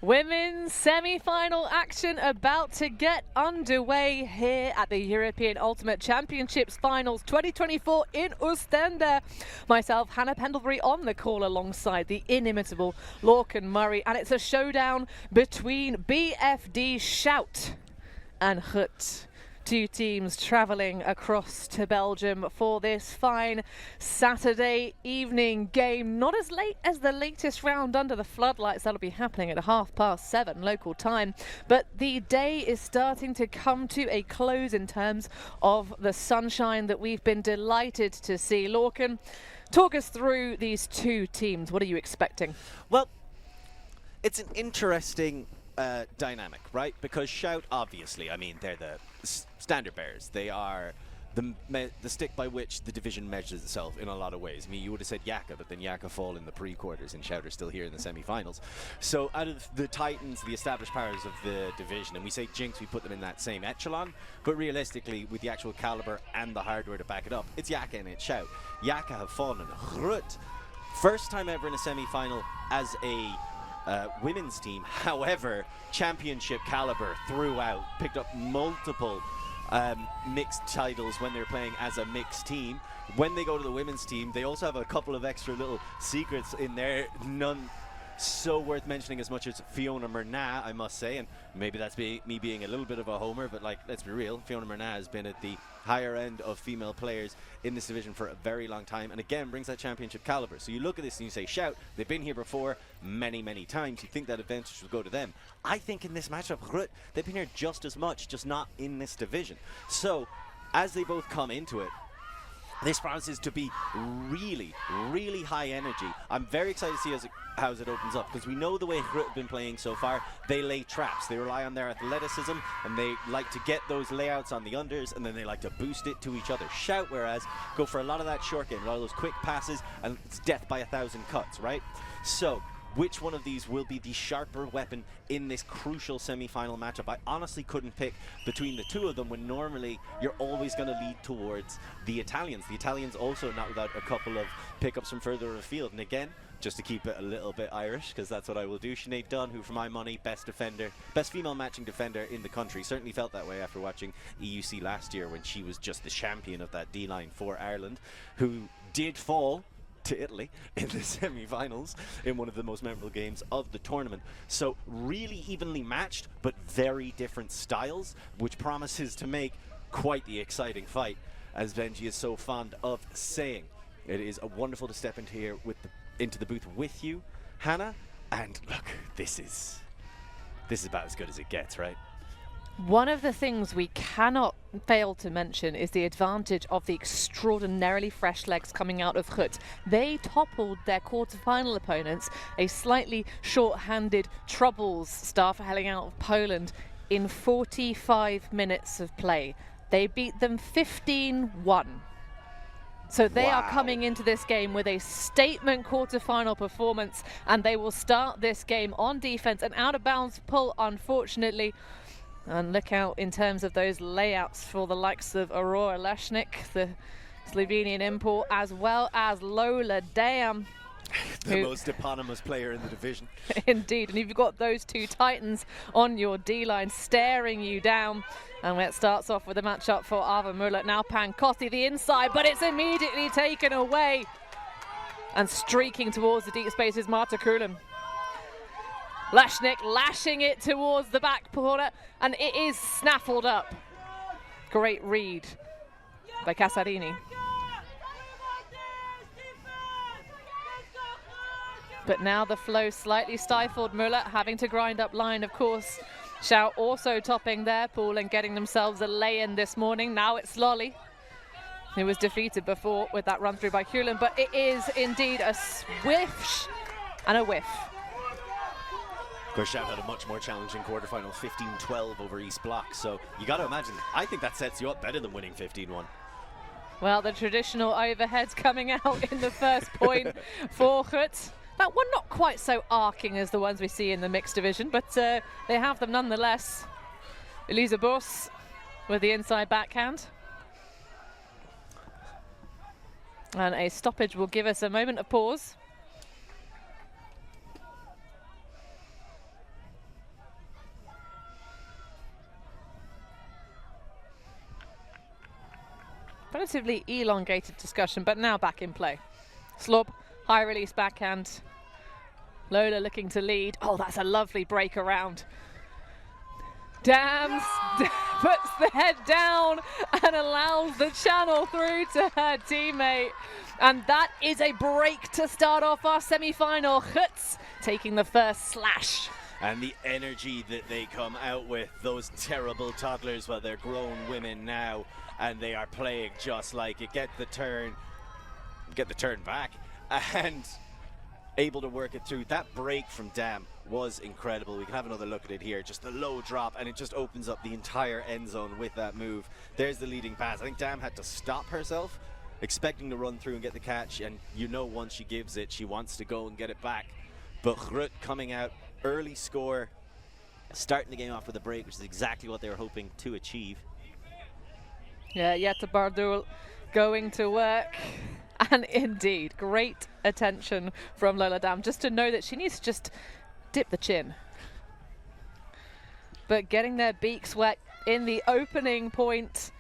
Women's semi-final action about to get underway here at the European Ultimate Championships Finals 2024 in Oostende. Myself, Hannah Pendlebury, on the call alongside the inimitable Lorcan Murray, and it's a showdown between BFD Shout and Grut. Two teams travelling across to Belgium for this fine Saturday evening game. Not as late as the latest round under the floodlights. That'll be happening at 7:30 local time. But the day is starting to come to a close in terms of the sunshine that we've been delighted to see. Lorcan, talk us through these two teams. What are you expecting? Well, it's an interesting dynamic, right? Because Shout, obviously, I mean, they're the standard bearers. They are the stick by which the division measures itself in a lot of ways. I mean, you would have said Yaka, but then Yaka fall in the pre-quarters and Shout are still here in the semi-finals. So out of the titans, the established powers of the division, and we say Jinx, we put them in that same echelon, but realistically, with the actual caliber and the hardware to back it up, it's Yaka and it's Shout. Yaka have fallen. Grut, first time ever in a semi-final as a women's team, however, championship caliber throughout, picked up multiple mixed titles when they're playing as a mixed team. When they go to the women's team, they also have a couple of extra little secrets in there, none so worth mentioning as much as Fiona Murnagh, I must say, and maybe that's me being a little bit of a homer, but like, let's be real, Fiona Murnagh has been at the higher end of female players in this division for a very long time, and again brings that championship caliber. So you look at this and you say, Shout, they've been here before many times. You think that advantage will go to them. I think in this matchup, Grut, they've been here just as much, just not in this division. So as they both come into it, this promises to be really high energy. I'm very excited to see how it opens up, because we know the way Grut have been playing so far. They lay traps. They rely on their athleticism, and they like to get those layouts on the unders, and then they like to boost it to each other. Shout, whereas, go for a lot of that short game, a lot of those quick passes, and it's death by 1,000 cuts, right? So which one of these will be the sharper weapon in this crucial semi-final matchup? I honestly couldn't pick between the two of them, when normally you're always going to lead towards the Italians. The Italians also not without a couple of pickups from further afield. And again, just to keep it a little bit Irish, because that's what I will do, Sinead Dunn, who for my money, best female matching defender in the country. Certainly felt that way after watching EUC last year, when she was just the champion of that D-line for Ireland, who did fall to Italy in the semi-finals in one of the most memorable games of the tournament. So really evenly matched, but very different styles, which promises to make quite the exciting fight, as Benji is so fond of saying. It is wonderful to step into here into the booth with you, Hannah, and look, this is about as good as it gets, right? One of the things we cannot fail to mention is the advantage of the extraordinarily fresh legs coming out of Grut. They toppled their quarter-final opponents, a slightly short-handed Troubles staff hailing out of Poland, in 45 minutes of play. They beat them 15-1. So they are coming into this game with a statement quarter-final performance, and they will start this game on defense. An out-of-bounds pull, unfortunately. And look out in terms of those layouts for the likes of Aurora Leshnik, the Slovenian import, as well as Lola Dam. The most eponymous player in the division. Indeed, and you've got those two titans on your D-line staring you down. And it starts off with a matchup for Ava Muller. Now Pancotti the inside, but it's immediately taken away. And streaking towards the deep space is Marta Kulen. Leshnik lashing it towards the back corner, and it is snaffled up. Great read by Casarini. But now the flow slightly stifled. Muller having to grind up line, of course. Shout also topping their pool and getting themselves a lay-in this morning. Now it's Lolly, who was defeated before with that run through by Kulen, but it is indeed a swish and a whiff. Of course, Shout had a much more challenging quarterfinal, 15-12 over East Block. So you got to imagine, I think that sets you up better than winning 15-1. Well, the traditional overheads coming out in the first point for Grut. That one not quite so arcing as the ones we see in the mixed division, but they have them nonetheless. Elisa Bos with the inside backhand. And a stoppage will give us a moment of pause. Relatively elongated discussion, but now back in play. Slob, high release backhand. Lola looking to lead. Oh, that's a lovely break around. Dams puts the head down and allows the channel through to her teammate. And that is a break to start off our semi-final. Grut taking the first slash. And the energy that they come out with, those terrible toddlers, well, they're grown women now, and they are playing just like it. Get the turn back, and able to work it through. That break from Dam was incredible. We can have another look at it here. Just the low drop, and it just opens up the entire end zone with that move. There's the leading pass. I think Dam had to stop herself, expecting to run through and get the catch, and you know once she gives it, she wants to go and get it back. But Grut coming out, early score, starting the game off with a break, which is exactly what they were hoping to achieve. Yeah, Jette Bardul going to work. And indeed, great attention from Lola Dam, just to know that she needs to just dip the chin. But getting their beaks wet in the opening point.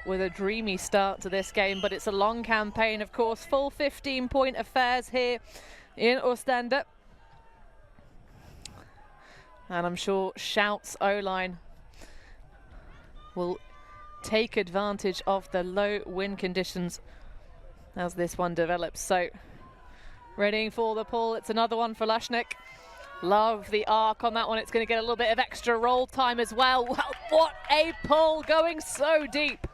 With a dreamy start to this game, but it's a long campaign, of course. Full 15-point affairs here in Oostende. And I'm sure Shout's O-line will take advantage of the low wind conditions as this one develops. So, readying for the pull. It's another one for Leshnik. Love the arc on that one. It's going to get a little bit of extra roll time as well. Well, what a pull, going so deep.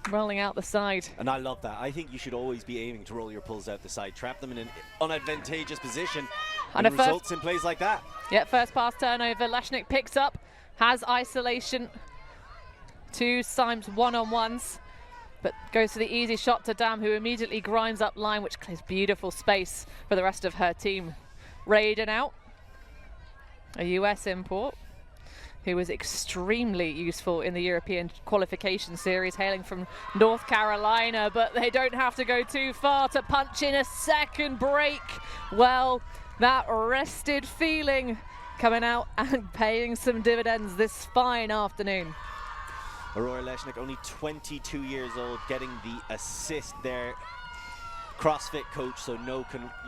Rolling out the side. And I love that. I think you should always be aiming to roll your pulls out the side. Trap them in an unadvantageous position. And it results in plays like that. Yeah, first pass turnover. Leshnik picks up, has isolation. 2 times one-on-ones. But goes for the easy shot to Dam, who immediately grinds up line, which clears beautiful space for the rest of her team. Raiden out. A US import who was extremely useful in the European qualification series, hailing from North Carolina, but they don't have to go too far to punch in a second break. Well, that rested feeling coming out and paying some dividends this fine afternoon. Aurora Leshnik, only 22 years old, getting the assist there. CrossFit coach, so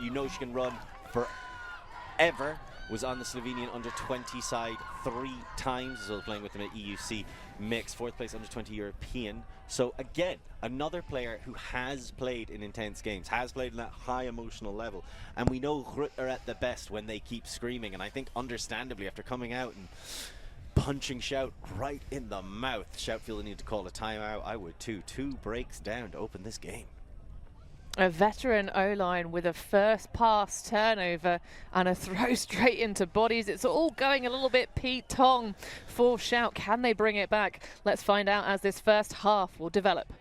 you know she can run forever. Was on the Slovenian under-20 side 3 times, as well as playing with them at EUC mix, 4th place under-20 European. So again, another player who has played in intense games, has played in that high emotional level. And we know Grut are at the best when they keep screaming, and I think understandably after coming out and punching Shout right in the mouth. Shout feel the need to call a timeout. I would too. 2 breaks down to open this game. A veteran O-line with a first pass turnover and a throw straight into bodies. It's all going a little bit Pete Tong for Shout. Can they bring it back? Let's find out as this first half will develop.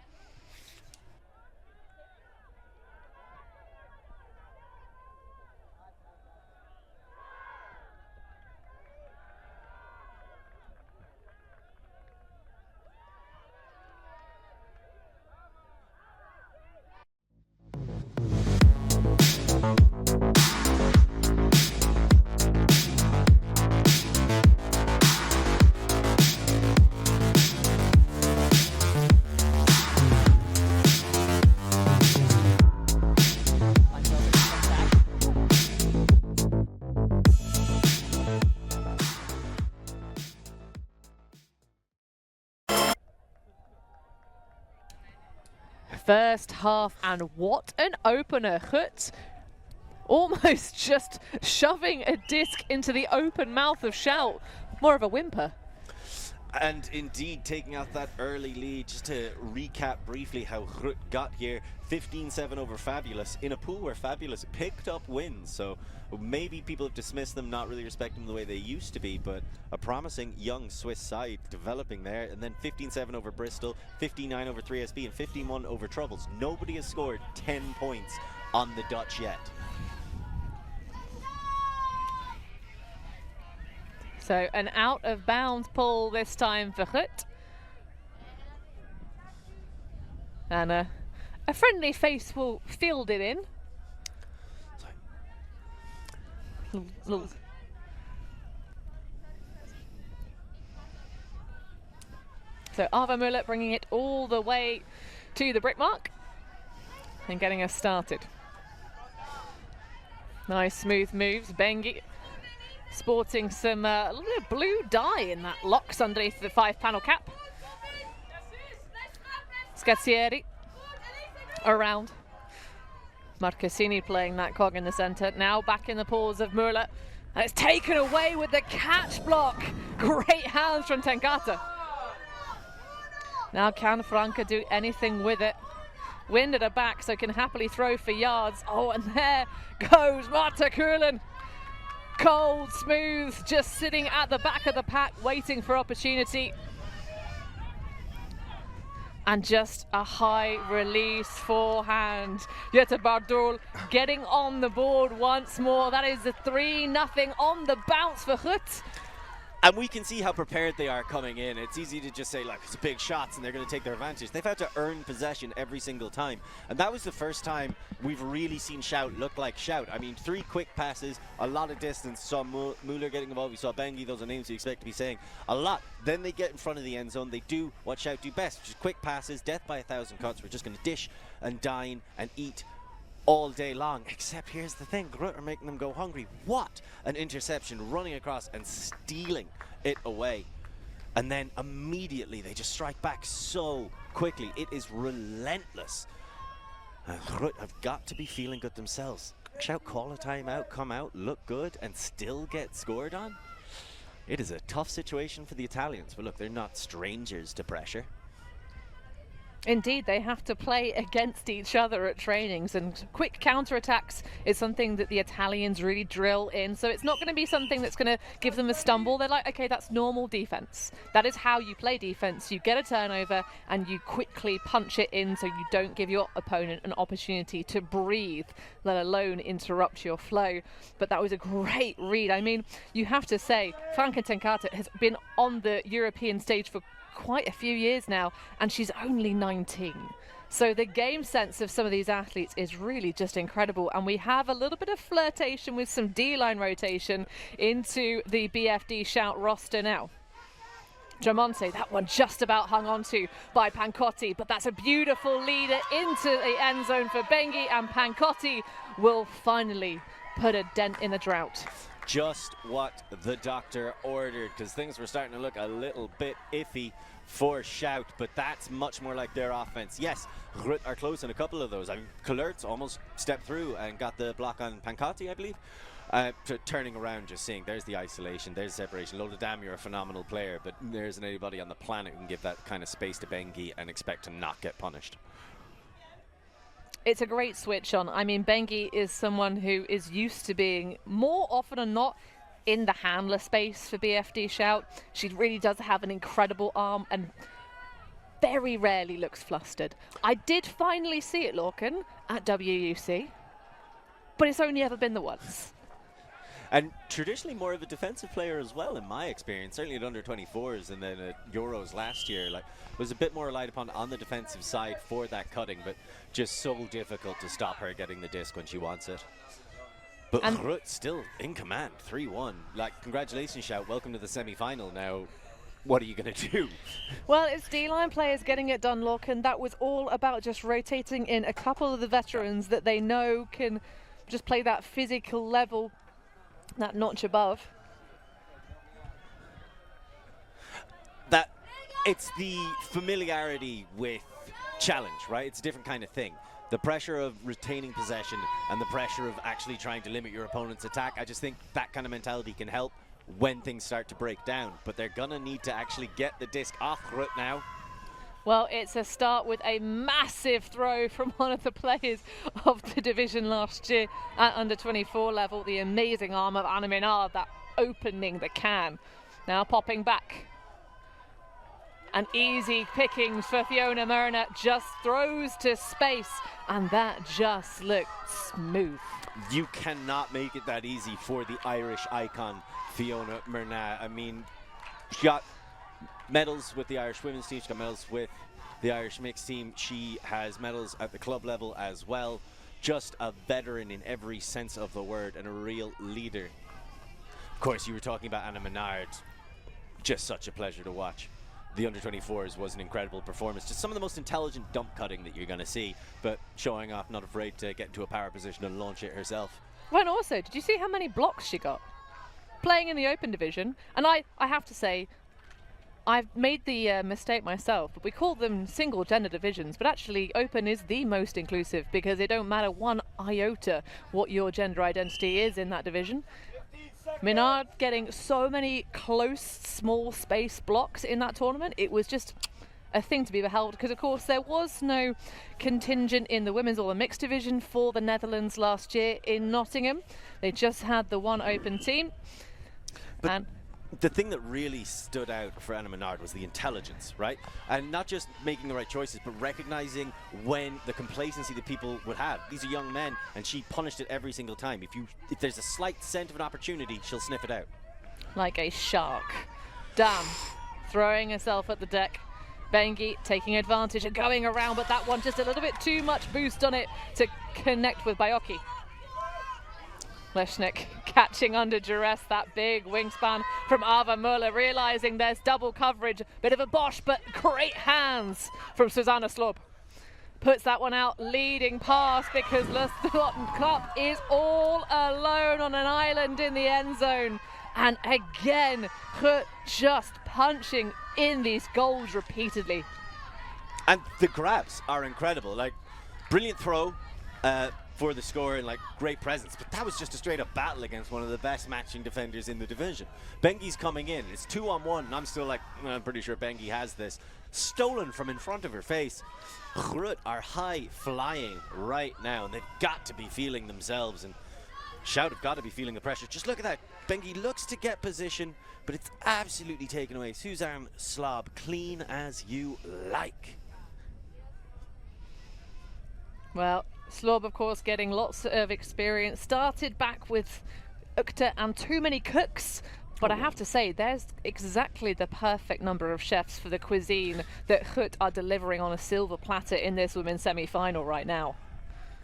First half, and what an opener. Grut almost just shoving a disc into the open mouth of Shout. More of a whimper. And indeed, taking out that early lead. Just to recap briefly how Grut got here, 15-7 over Fabulous in a pool where Fabulous picked up wins. So maybe people have dismissed them, not really respecting them the way they used to be, but a promising young Swiss side developing there. And then 15-7 over Bristol, 15-9 over 3SB, and 15-1 over Troubles. Nobody has scored 10 points on the Dutch yet. So an out of bounds pull this time for Grut. And a friendly face will field it in. So Ava Muller bringing it all the way to the brick mark and getting us started. Nice smooth moves. Bengi sporting some a little bit of blue dye in that locks underneath the 5-panel cap. Scazzieri around. Marcassini playing that cog in the centre. Now back in the paws of Muller. And it's taken away with the catch block. Great hands from Tenkate. Now can Franke do anything with it? Wind at her back so can happily throw for yards. Oh, and there goes Marta Kuhlen. Cold, smooth, just sitting at the back of the pack, waiting for opportunity. And just a high release forehand. Jette Bardol getting on the board once more. That is a 3-0 on the bounce for Grut. And we can see how prepared they are coming in. It's easy to just say, like, it's big shots and they're going to take their advantage. They've had to earn possession every single time. And that was the first time we've really seen Shout look like Shout. I mean, 3 quick passes, a lot of distance. Saw Muller getting involved. We saw Bengi. Those are names you expect to be saying a lot. Then they get in front of the end zone. They do what Shout do best, which is quick passes, death by 1,000 cuts. We're just going to dish and dine and eat all day long, except here's the thing, Grut are making them go hungry. What an interception, running across and stealing it away. And then immediately they just strike back so quickly. It is relentless. Grut have got to be feeling good themselves. Shout, call a timeout, come out, look good, and still get scored on. It is a tough situation for the Italians, but look, they're not strangers to pressure. Indeed, they have to play against each other at trainings, and quick counterattacks is something that the Italians really drill in. So it's not going to be something that's going to give them a stumble. They're like, okay, that's normal defense. That is how you play defense. You get a turnover and you quickly punch it in so you don't give your opponent an opportunity to breathe, let alone interrupt your flow. But that was a great read. I mean, you have to say, Franke Tenkate has been on the European stage for quite a few years now, and she's only 19. So the game sense of some of these athletes is really just incredible, and we have a little bit of flirtation with some D-line rotation into the BFD Shout roster now. Jamonte, that one just about hung on to by Pancotti, but that's a beautiful leader into the end zone for Bengi, and Pancotti will finally put a dent in the drought. Just what the doctor ordered, because things were starting to look a little bit iffy for Shout, but that's much more like their offense. Yes, Grut are close in a couple of those. I mean, Kalertz almost stepped through and got the block on Pankati, I believe. Turning around, just seeing, there's the isolation, there's separation. Lodadam, you're a phenomenal player, but there isn't anybody on the planet who can give that kind of space to Bengi and expect to not get punished. It's a great switch on. I mean, Bengi is someone who is used to being more often than not in the handler space for BFD Shout. She really does have an incredible arm and very rarely looks flustered. I did finally see it, Lorcan, at WUC, but it's only ever been the once. And traditionally more of a defensive player as well, in my experience, certainly at under 24s and then at Euros last year, like, was a bit more relied upon on the defensive side for that cutting, but just so difficult to stop her getting the disc when she wants it. But Grut still in command, 3-1. Like, congratulations, Shout. Welcome to the semi-final. Now, what are you going to do? Well, it's D-line players getting it done, Lorcan. That was all about just rotating in a couple of the veterans that they know can just play that physical level, that notch above. That it's the familiarity with challenge, right? It's a different kind of thing. The pressure of retaining possession and the pressure of actually trying to limit your opponent's attack, I just think that kind of mentality can help when things start to break down. But they're going to need to actually get the disc off Grut now. Well, it's a start with a massive throw from one of the players of the division last year at under 24 level. The amazing arm of Anna Menard, that opening the can. Now popping back. And easy pickings for Fiona Myrna, just throws to space, and that just looked smooth. You cannot make it that easy for the Irish icon, Fiona Myrna. I mean, she got medals with the Irish women's team, she got medals with the Irish mixed team. She has medals at the club level as well. Just a veteran in every sense of the word and a real leader. Of course, you were talking about Anna Menard. Just such a pleasure to watch. The under-24s was an incredible performance. Just some of the most intelligent dump cutting that you're going to see, but showing off, not afraid to get into a power position and launch it herself. Well, and also, did you see how many blocks she got? Playing in the open division, and I have to say, I've made the mistake myself, but we call them single gender divisions, but actually open is the most inclusive because it don't matter one iota what your gender identity is in that division. Menard getting so many close, small space blocks in that tournament. It was just a thing to be beheld because, of course, there was no contingent in the women's or the mixed division for the Netherlands last year in Nottingham. They just had the one open team. But and the thing that really stood out for Anna Menard was the intelligence, right? And not just making the right choices, but recognizing when the complacency that people would have. These are young men, and she punished it every single time. If there's a slight scent of an opportunity, she'll sniff it out. Like a shark. Damn. Throwing herself at the deck. Bengi taking advantage and going around, but that one just a little bit too much boost on it to connect with Bayoki. Leshnik catching under duress, that big wingspan from Ava Muller, realizing there's double coverage. Bit of a bosh, but great hands from Susanna Slob. Puts that one out, leading pass because Lotten Cup is all alone on an island in the end zone. And again, just punching in these goals repeatedly. And the grabs are incredible. Like, brilliant throw for the score and like great presence, but that was just a straight up battle against one of the best matching defenders in the division. Bengi's coming in, it's 2-on-1, and I'm still like, I'm pretty sure Bengi has this. Stolen from in front of her face. Grut are high flying right now, and they've got to be feeling themselves, and Shout have got to be feeling the pressure. Just look at that. Bengi looks to get position, but it's absolutely taken away. Suzanne Slob, clean as you like. Well, Slob, of course, getting lots of experience. Started back with Ukta and too many cooks. But I have to say, there's exactly the perfect number of chefs for the cuisine that Grut are delivering on a silver platter in this women's semi-final right now.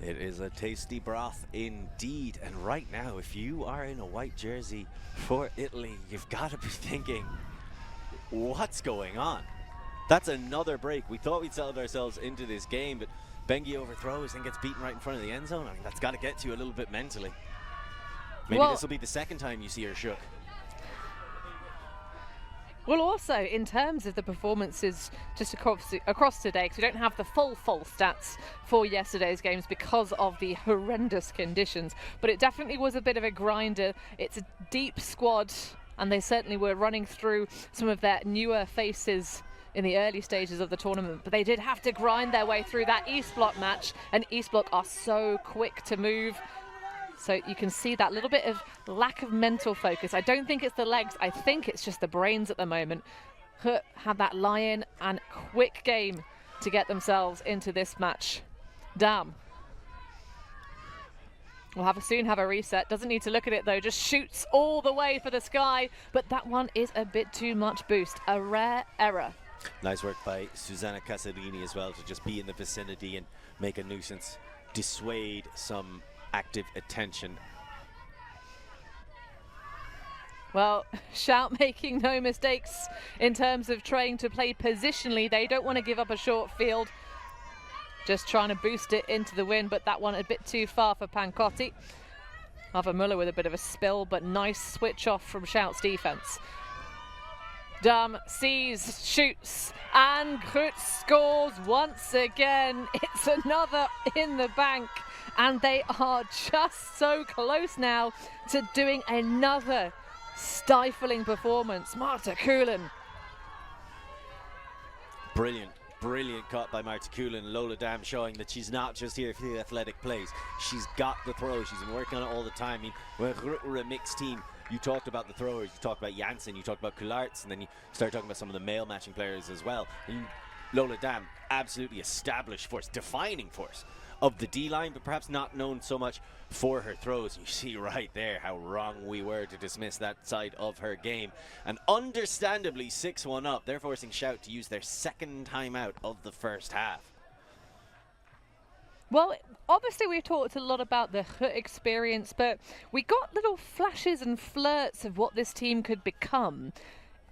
It is a tasty broth indeed. And right now, if you are in a white jersey for Italy, you've got to be thinking, what's going on? That's another break. We thought we'd settled ourselves into this game, but Bengi overthrows and gets beaten right in front of the end zone. I mean, that's got to get to you a little bit mentally. Maybe this will be the second time you see her shook. Well, also, in terms of the performances just across today, because we don't have the full stats for yesterday's games because of the horrendous conditions, but it definitely was a bit of a grinder. It's a deep squad, and they certainly were running through some of their newer faces in the early stages of the tournament, but they did have to grind their way through that East Block match, and East Block are so quick to move. So you can see that little bit of lack of mental focus. I don't think it's the legs, I think it's just the brains at the moment. Grut have that lie-in and quick game to get themselves into this match. Damn. We'll soon have a reset. Doesn't need to look at it though, just shoots all the way for the sky. But that one is a bit too much boost. A rare error. Nice work by Susanna Casarini as well to just be in the vicinity and make a nuisance, dissuade some active attention. Well, Shout making no mistakes in terms of trying to play positionally. They don't want to give up a short field. Just trying to boost it into the win, but that one a bit too far for Pancotti. Ava Muller with a bit of a spill, but nice switch off from Shout's defense. Dam sees, shoots, and Grut scores once again. It's another in the bank, and they are just so close now to doing another stifling performance. Marta Kulin. Brilliant cut by Marta Kulin. Lola Dam showing that she's not just here for the athletic plays. She's got the throw. She's been working on it all the time. I mean, when Grut were a mixed team, you talked about the throwers, you talked about Janssen, you talked about Kularts, and then you start talking about some of the male matching players as well. And Lola Dam, absolutely established force, defining force of the D-line, but perhaps not known so much for her throws. You see right there how wrong we were to dismiss that side of her game. And understandably 6-1 up, they're forcing Shout to use their second timeout of the first half. Well, obviously we've talked a lot about the Grut experience, but we got little flashes and flirts of what this team could become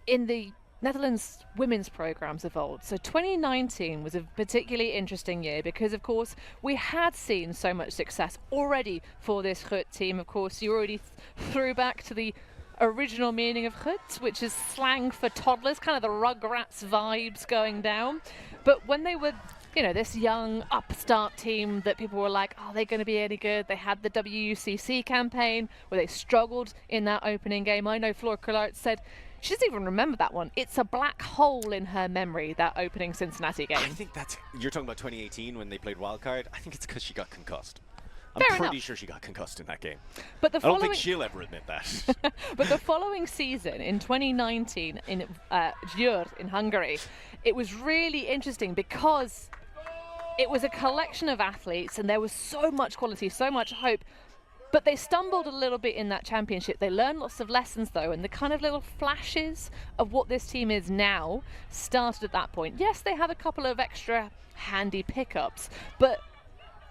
in the Netherlands women's programs of old. So 2019 was a particularly interesting year because, of course, we had seen so much success already for this Grut team. Of course, you already threw back to the original meaning of Grut, which is slang for toddlers, kind of the Rugrats vibes going down. But when they were, you know, this young upstart team that people were like, are they going to be any good? They had the WUCC campaign where they struggled in that opening game. I know Flora Kullart said she doesn't even remember that one. It's a black hole in her memory, that opening Cincinnati game. I think that's, you're talking about 2018 when they played wildcard. I think it's because she got concussed. I'm Fair pretty enough. sure she got concussed in that game. But the I don't think she'll ever admit that. But the following season, in 2019, in Győr in Hungary, it was really interesting because it was a collection of athletes and there was so much quality, so much hope. But they stumbled a little bit in that championship. They learned lots of lessons, though, and the kind of little flashes of what this team is now started at that point. Yes, they have a couple of extra handy pickups, but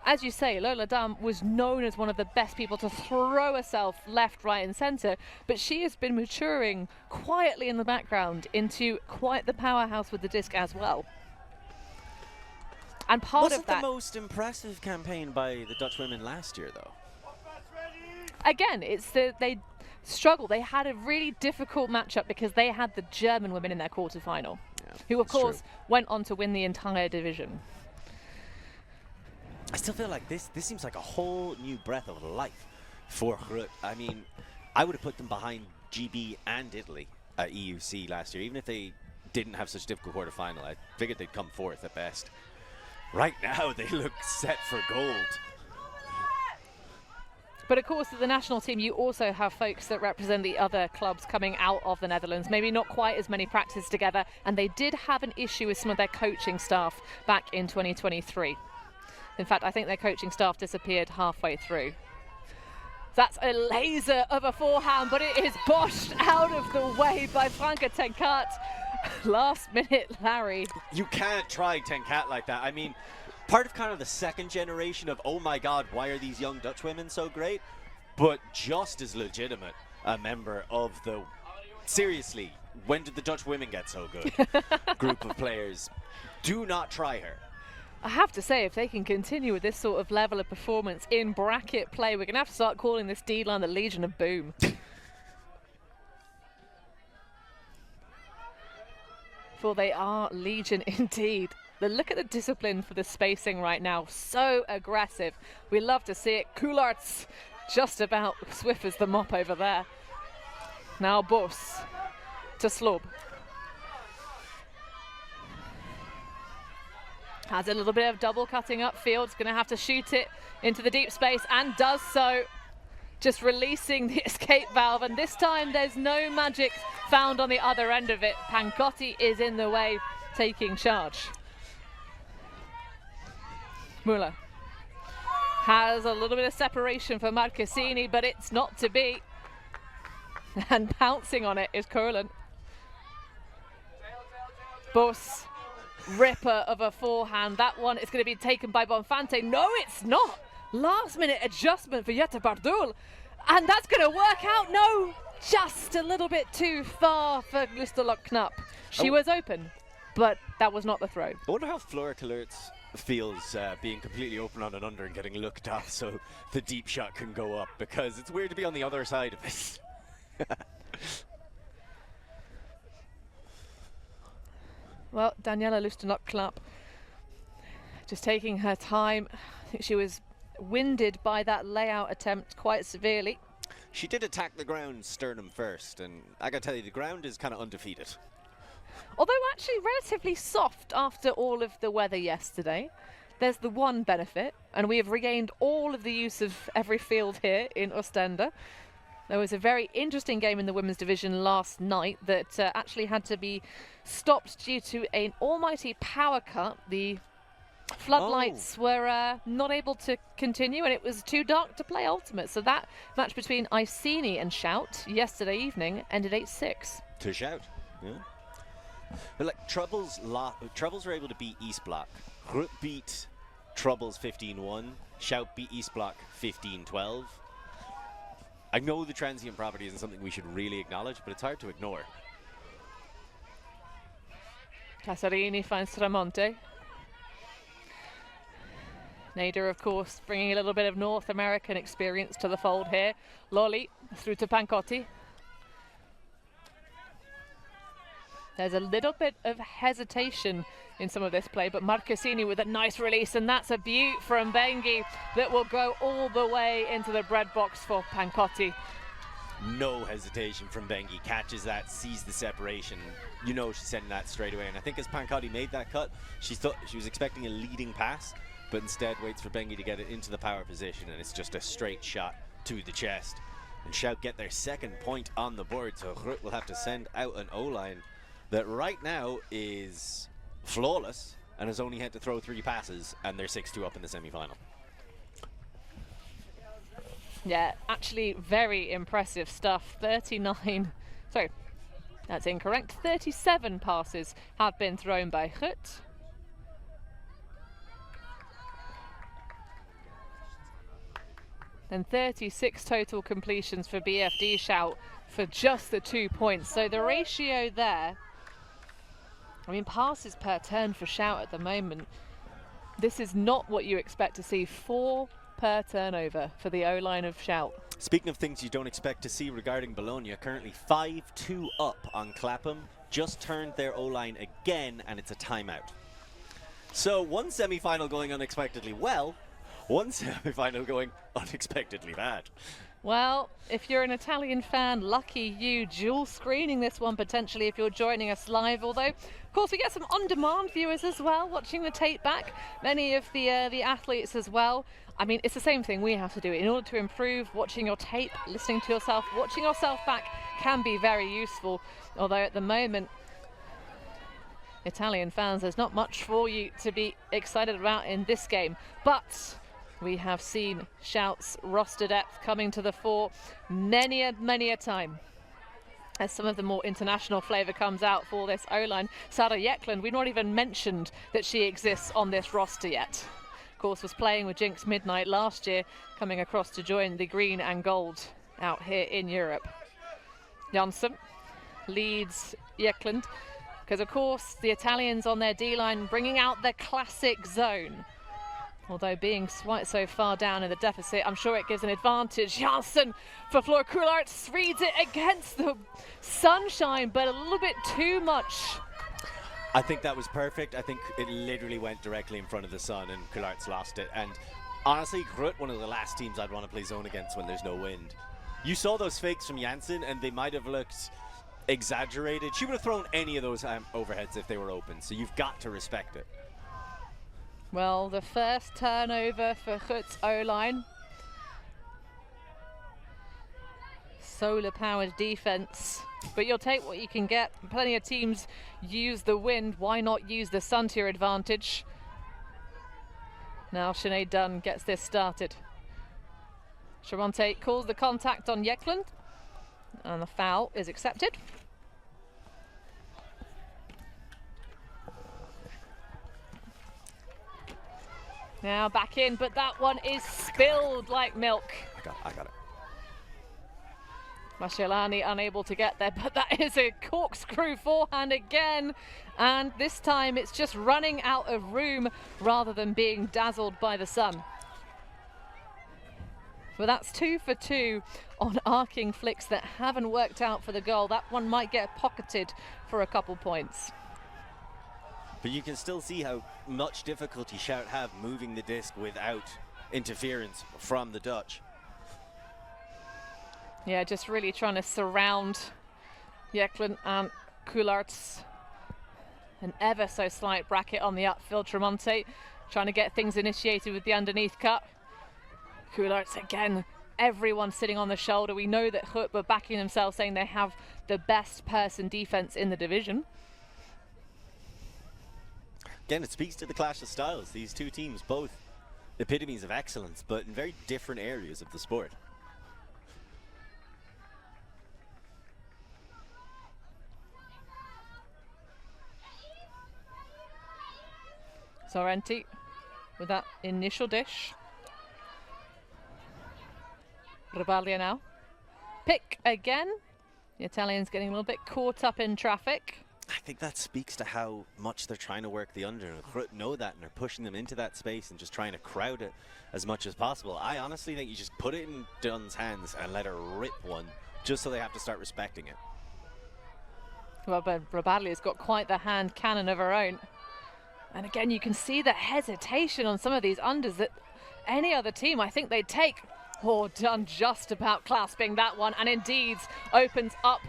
as you say, Lola Dam was known as one of the best people to throw herself left, right and centre, but she has been maturing quietly in the background into quite the powerhouse with the disc as well. And part of that... Wasn't the most impressive campaign by the Dutch women last year, though? Again, it's they struggled. They had a really difficult matchup because they had the German women in their quarterfinal, who, of course, went on to win the entire division. I still feel like this seems like a whole new breath of life for Grut. I mean, I would have put them behind GB and Italy at EUC last year, even if they didn't have such a difficult quarterfinal. I figured they'd come fourth at best. Right now, they look set for gold. But of course, at the national team, you also have folks that represent the other clubs coming out of the Netherlands, maybe not quite as many practices together, and they did have an issue with some of their coaching staff back in 2023. In fact, I think their coaching staff disappeared halfway through. That's a laser of a forehand, but it is boshed out of the way by Franke ten Cate. Last minute, Larry. You can't try ten Cate like that. I mean, part of kind of the second generation of, oh my God, why are these young Dutch women so great? But just as legitimate a member of the, seriously, when did the Dutch women get so good? Group of players. Do not try her. I have to say, if they can continue with this sort of level of performance in bracket play, we're going to have to start calling this D-line the Legion of Boom. For they are legion indeed. Look at the discipline for the spacing right now. So aggressive. We love to see it. Coulart's just about swift as the mop over there. Now Bos to Slob. Has a little bit of double cutting upfield. It's going to have to shoot it into the deep space and does so. Just releasing the escape valve, and this time there's no magic found on the other end of it. Pancotti is in the way, taking charge. Muller has a little bit of separation for Marchesini, but it's not to be. And pouncing on it is Curlin. Bos, ripper of a forehand. That one is going to be taken by Bonfante. No, it's not. Last minute adjustment for Jette Bardul. And that's going to work out. No, just a little bit too far for Lustelok Knapp. She was open, but that was not the throw. I wonder how Flora Kalertz feels being completely open on an under and getting looked up so the deep shot can go up, because it's weird to be on the other side of this. Well, Daniela Lustelok Knapp just taking her time. I think she was winded by that layout attempt quite severely. She did attack the ground sternum first, and I gotta tell you, the ground is kind of undefeated. Although actually relatively soft after all of the weather yesterday. There's the one benefit, and we have regained all of the use of every field here in Oostende. There was a very interesting game in the women's division last night that actually had to be stopped due to an almighty power cut. The floodlights were not able to continue, and it was too dark to play ultimate. So that match between Iceni and Shout yesterday evening ended 8-6. To Shout, yeah. But like Troubles were able to beat East Block. Grut beat Troubles 15-1. Shout beat East Block 15-12. I know the transient property isn't something we should really acknowledge, but it's hard to ignore. Casarini finds Tramonte. Nader, of course, bringing a little bit of North American experience to the fold here. Lolly through to Pancotti. There's a little bit of hesitation in some of this play, but Marchesini with a nice release, and that's a beaut from Bengi that will go all the way into the bread box for Pancotti. No hesitation from Bengi. Catches that, sees the separation. You know she's sending that straight away. And I think as Pancotti made that cut, she was expecting a leading pass, but instead waits for Bengi to get it into the power position, and it's just a straight shot to the chest. And Shout get their second point on the board, so Grut will have to send out an O-line that right now is flawless and has only had to throw 3 passes, and they're 6-2 up in the semi-final. Yeah, actually very impressive stuff. 39, sorry, that's incorrect. 37 passes have been thrown by Grut. And 36 total completions for BFD Shout for just the 2 points. So the ratio there, I mean, passes per turn for Shout at the moment. This is not what you expect to see. 4 per turnover for the O-line of Shout. Speaking of things you don't expect to see regarding Bologna, currently 5-2 up on Clapham. Just turned their O-line again, and it's a timeout. So one semi-final going unexpectedly well, one semi-final going unexpectedly bad. Well, if you're an Italian fan, lucky you. Dual screening this one potentially if you're joining us live. Although, of course, we get some on-demand viewers as well, watching the tape back. Many of the athletes as well. I mean, it's the same thing we have to do. In order to improve, watching your tape, listening to yourself, watching yourself back can be very useful. Although at the moment, Italian fans, there's not much for you to be excited about in this game. But we have seen Shout's roster depth coming to the fore many a time as some of the more international flavour comes out for this O-line. Sarah Yekland, we've not even mentioned that she exists on this roster yet. Of course, was playing with Jinx Midnight last year, coming across to join the green and gold out here in Europe. Janssen leads Yekland, because of course the Italians on their D-line bringing out their classic zone. Although being quite so far down in the deficit, I'm sure it gives an advantage. Janssen for Flora Coulartz reads it against the sunshine, but a little bit too much. I think that was perfect. I think it literally went directly in front of the sun, and Coulart's lost it. And honestly, Grut, one of the last teams I'd want to play zone against when there's no wind. You saw those fakes from Janssen, and they might have looked exaggerated. She would have thrown any of those overheads if they were open, so you've got to respect it. Well, the first turnover for Grut's O-line. Solar-powered defense, but you'll take what you can get. Plenty of teams use the wind. Why not use the sun to your advantage? Now Sinead Dunn gets this started. Tremonte calls the contact on Jekland, and the foul is accepted. Now back in, but that one is spilled like milk. I got it. Mashelani unable to get there, but that is a corkscrew forehand again. And this time it's just running out of room rather than being dazzled by the sun. But that's 2 for 2 on arcing flicks that haven't worked out for the goal. That one might get pocketed for a couple points. But you can still see how much difficulty Shout have moving the disc without interference from the Dutch. Yeah, just really trying to surround Jekland and Coulart's. An ever so slight bracket on the upfield. Tremonte trying to get things initiated with the underneath cut. Coulart's again, everyone sitting on the shoulder. We know that Grut were backing themselves, saying they have the best person defense in the division. Again, it speaks to the clash of styles. These two teams, both epitomes of excellence, but in very different areas of the sport. Sorrenti with that initial dish. Rebaglia now. Pick again. The Italians getting a little bit caught up in traffic. I think that speaks to how much they're trying to work the under. And Grut know that, and they're pushing them into that space and just trying to crowd it as much as possible. I honestly think you just put it in Dunn's hands and let her rip one, just so they have to start respecting it. Well, but Rebaglia's got quite the hand cannon of her own. And again, you can see the hesitation on some of these unders that any other team, I think they'd take. Oh, Dunn just about clasping that one, and indeed opens up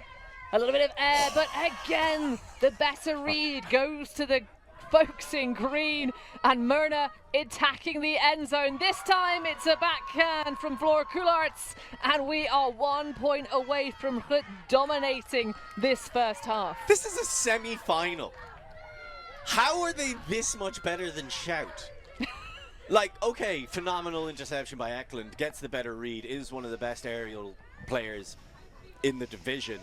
a little bit of air, but again, the better read goes to the folks in green, and Myrna attacking the end zone. This time it's a backhand from Floor Coulart's, and we are 1 point away from Grut dominating this first half. This is a semi-final. How are they this much better than Shout? Like, okay, phenomenal interception by Eklund, gets the better read, is one of the best aerial players in the division.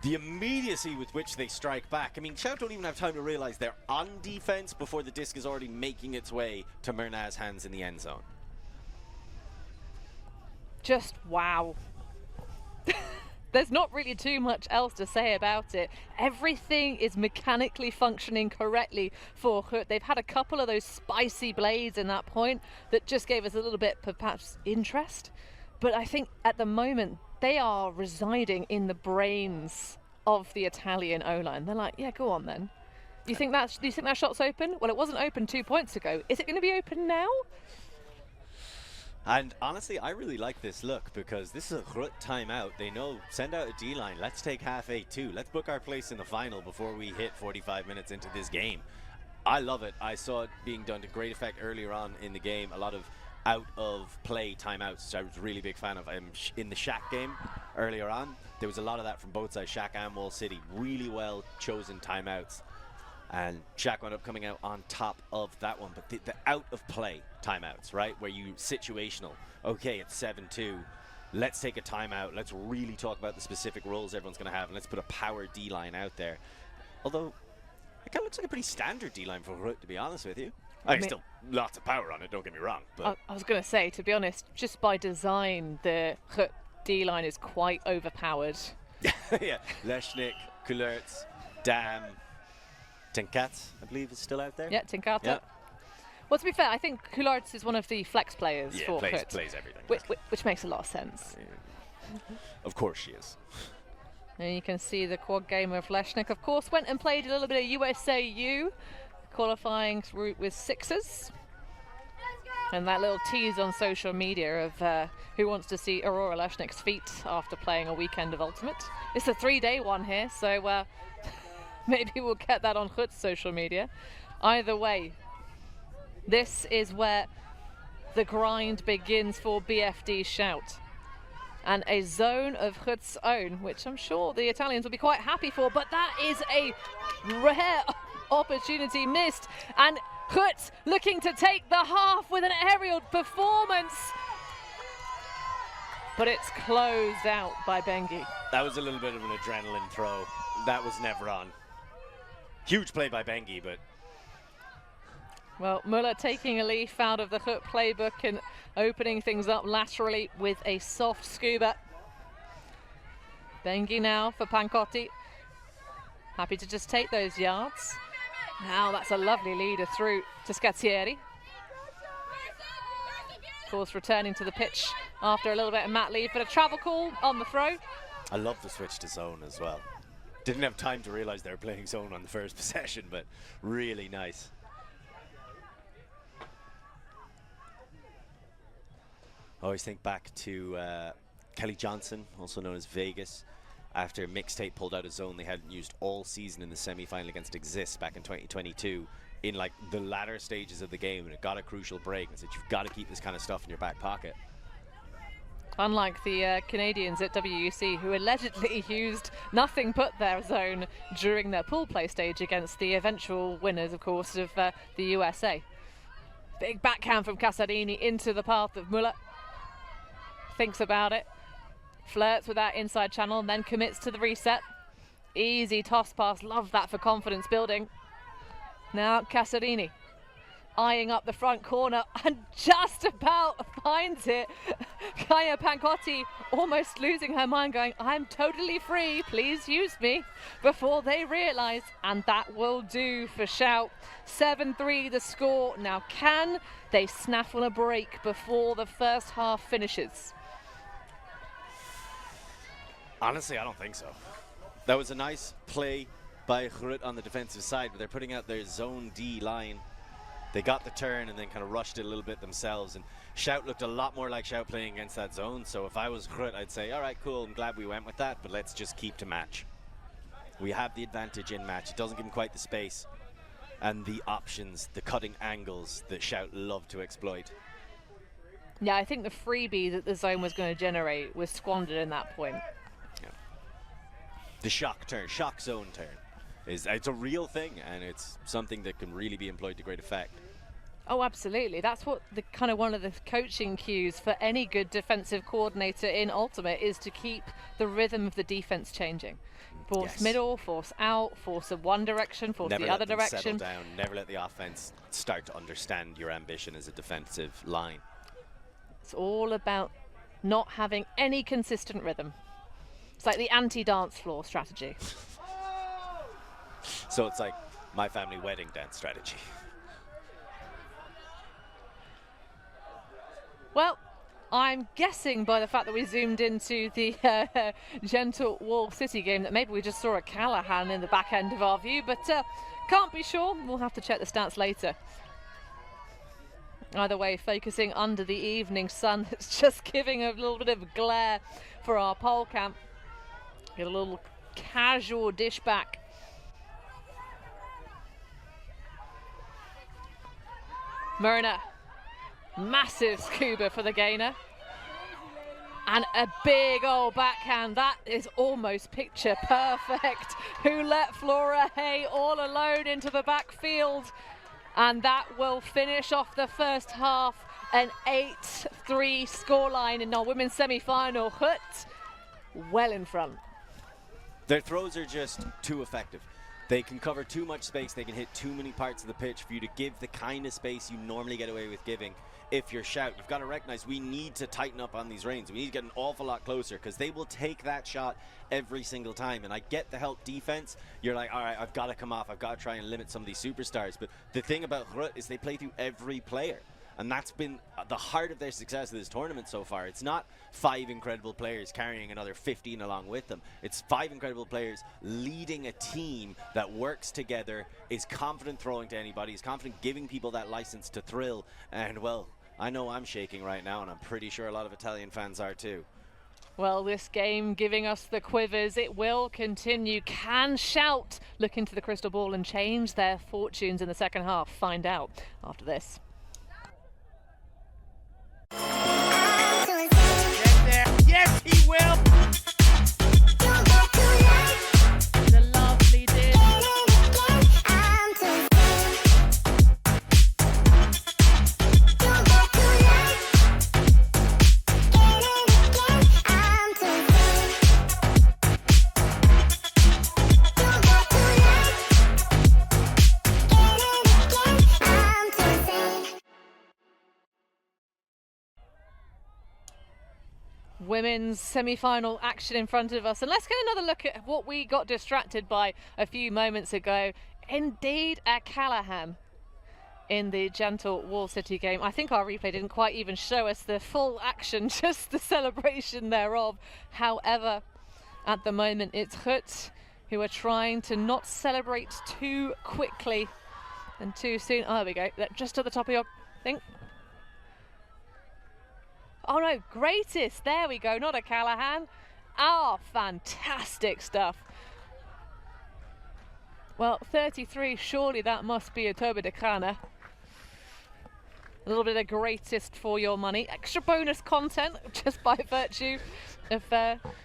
The immediacy with which they strike back. I mean, Shout don't even have time to realize they're on defense before the disc is already making its way to Myrna's hands in the end zone. Just wow. There's not really too much else to say about it. Everything is mechanically functioning correctly for Grut. They've had a couple of those spicy blades in that point that just gave us a little bit of perhaps interest. But I think at the moment, they are residing in the brains of the Italian O-line. They're like, yeah, go on then. Do you think that shot's open? Well, it wasn't open 2 points ago. Is it going to be open now? And honestly, I really like this look because this is a Grut timeout. They know, send out a D-line. Let's take half 8-2. Let's book our place in the final before we hit 45 minutes into this game. I love it. I saw it being done to great effect earlier on in the game. A lot of out-of-play timeouts, which I was a really big fan of. In the Shack game earlier on, there was a lot of that from both sides, Shack and Wall City. Really well chosen timeouts. And Shack wound up coming out on top of that one. But the out-of-play timeouts, right, where you situational. Okay, it's 7-2. Let's take a timeout. Let's really talk about the specific roles everyone's going to have. And let's put a power D-line out there. Although, it kind of looks like a pretty standard D-line for Grut, to be honest with you. I mean, still lots of power on it, don't get me wrong. But I was going to say, to be honest, just by design, the Grut D-line is quite overpowered. Yeah, Leshnik, Coulart's, Dam, Tinkats, I believe, is still out there. Yeah, Tinkata. Yeah. Well, to be fair, I think Coulart's is one of the flex players for Grut. Plays everything. Which makes a lot of sense. Of course she is. And you can see the quad game of Leshnik, of course, went and played a little bit of USAU, qualifying route with sixes. And that little tease on social media of who wants to see Aurora Leshnik's feet after playing a weekend of Ultimate. It's a 3-day one here, so maybe we'll get that on Grut's social media. Either way, this is where the grind begins for BFD Shout. And a zone of Grut's own, which I'm sure the Italians will be quite happy for, but that is a rare opportunity missed. And Grut looking to take the half with an aerial performance. But it's closed out by Bengi. That was a little bit of an adrenaline throw. That was never on. Huge play by Bengi, but... Well, Muller taking a leaf out of the Grut playbook and opening things up laterally with a soft scuba. Bengi now for Pancotti. Happy to just take those yards. Now that's a lovely leader through to Scazzieri. Of course, returning to the pitch after a little bit of mat leave, but a travel call on the throw. I love the switch to zone as well. Didn't have time to realize they were playing zone on the first possession, but really nice. I always think back to Kelly Johnson, also known as Vegas. After Mixtape pulled out a zone they hadn't used all season in the semi-final against Exist back in 2022, in like the latter stages of the game, and it got a crucial break and said, you've got to keep this kind of stuff in your back pocket. Unlike the Canadians at WUC, who allegedly used nothing but their zone during their pool play stage against the eventual winners, of course, of the USA. Big backhand from Casarini into the path of Muller. Thinks about it, flirts with that inside channel, and then commits to the reset. Easy toss pass, love that for confidence building. Now Casarini eyeing up the front corner and just about finds it. Kaya Pancotti almost losing her mind, going, I'm totally free, please use me, before they realise, and that will do for Shout. 7-3 the score. Now can they snaffle a break before the first half finishes? Honestly, I don't think so. That was a nice play by Grut on the defensive side, but they're putting out their zone D line. They got the turn and then kind of rushed it a little bit themselves, and Shout looked a lot more like Shout playing against that zone. So if I was Grut, I'd say, all right, cool, I'm glad we went with that, but let's just keep to match. We have the advantage in match. It doesn't give them quite the space and the options, the cutting angles that Shout love to exploit. Yeah, I think the freebie that the zone was going to generate was squandered in that point. The shock turn, shock zone turn, it's a real thing, and it's something that can really be employed to great effect. Oh, absolutely. That's what the kind of one of the coaching cues for any good defensive coordinator in Ultimate is, to keep the rhythm of the defense changing. Force middle, force out, force in one direction, force the other direction. Settle down. Never let the offense start to understand your ambition as a defensive line. It's all about not having any consistent rhythm. It's like the anti-dance floor strategy. So it's like my family wedding dance strategy. Well, I'm guessing by the fact that we zoomed into the Gentle Wall City game that maybe we just saw a Callahan in the back end of our view, but can't be sure. We'll have to check the stats later. Either way, focusing under the evening sun, it's just giving a little bit of glare for our pole camp. Get a little casual dish back. Myrna, massive scuba for the gainer. And a big old backhand. That is almost picture perfect. Who let Flora Hay all alone into the backfield. And that will finish off the first half. An 8-3 scoreline in our women's semi-final. Grut well in front. Their throws are just too effective. They can cover too much space. They can hit too many parts of the pitch for you to give the kind of space you normally get away with giving. If you're Shout, you've got to recognize we need to tighten up on these reins. We need to get an awful lot closer, because they will take that shot every single time. And I get the help defense. You're like, all right, I've got to come off. I've got to try and limit some of these superstars. But the thing about Grut is they play through every player. And that's been the heart of their success of this tournament so far. It's not 5 incredible players carrying another 15 along with them. It's 5 incredible players leading a team that works together, is confident throwing to anybody, is confident giving people that license to thrill. And, well, I know I'm shaking right now, and I'm pretty sure a lot of Italian fans are too. Well, this game giving us the quivers. It will continue. Can Shout look into the crystal ball and change their fortunes in the second half? Find out after this. Yes, he will. The lovely did. Women's semi-final action in front of us, and let's get another look at what we got distracted by a few moments ago. Indeed, a Callahan in the gentle Wall City game. I think our replay didn't quite even show us the full action, just the celebration thereof. However, at the moment it's Grut who are trying to not celebrate too quickly and too soon. Oh, there we go. Just at the top of your thing. Oh no, greatest, there we go, not a Callahan. Ah, fantastic stuff. Well, 33, surely that must be a Toba de Cana. A little bit of greatest for your money. Extra bonus content just by virtue of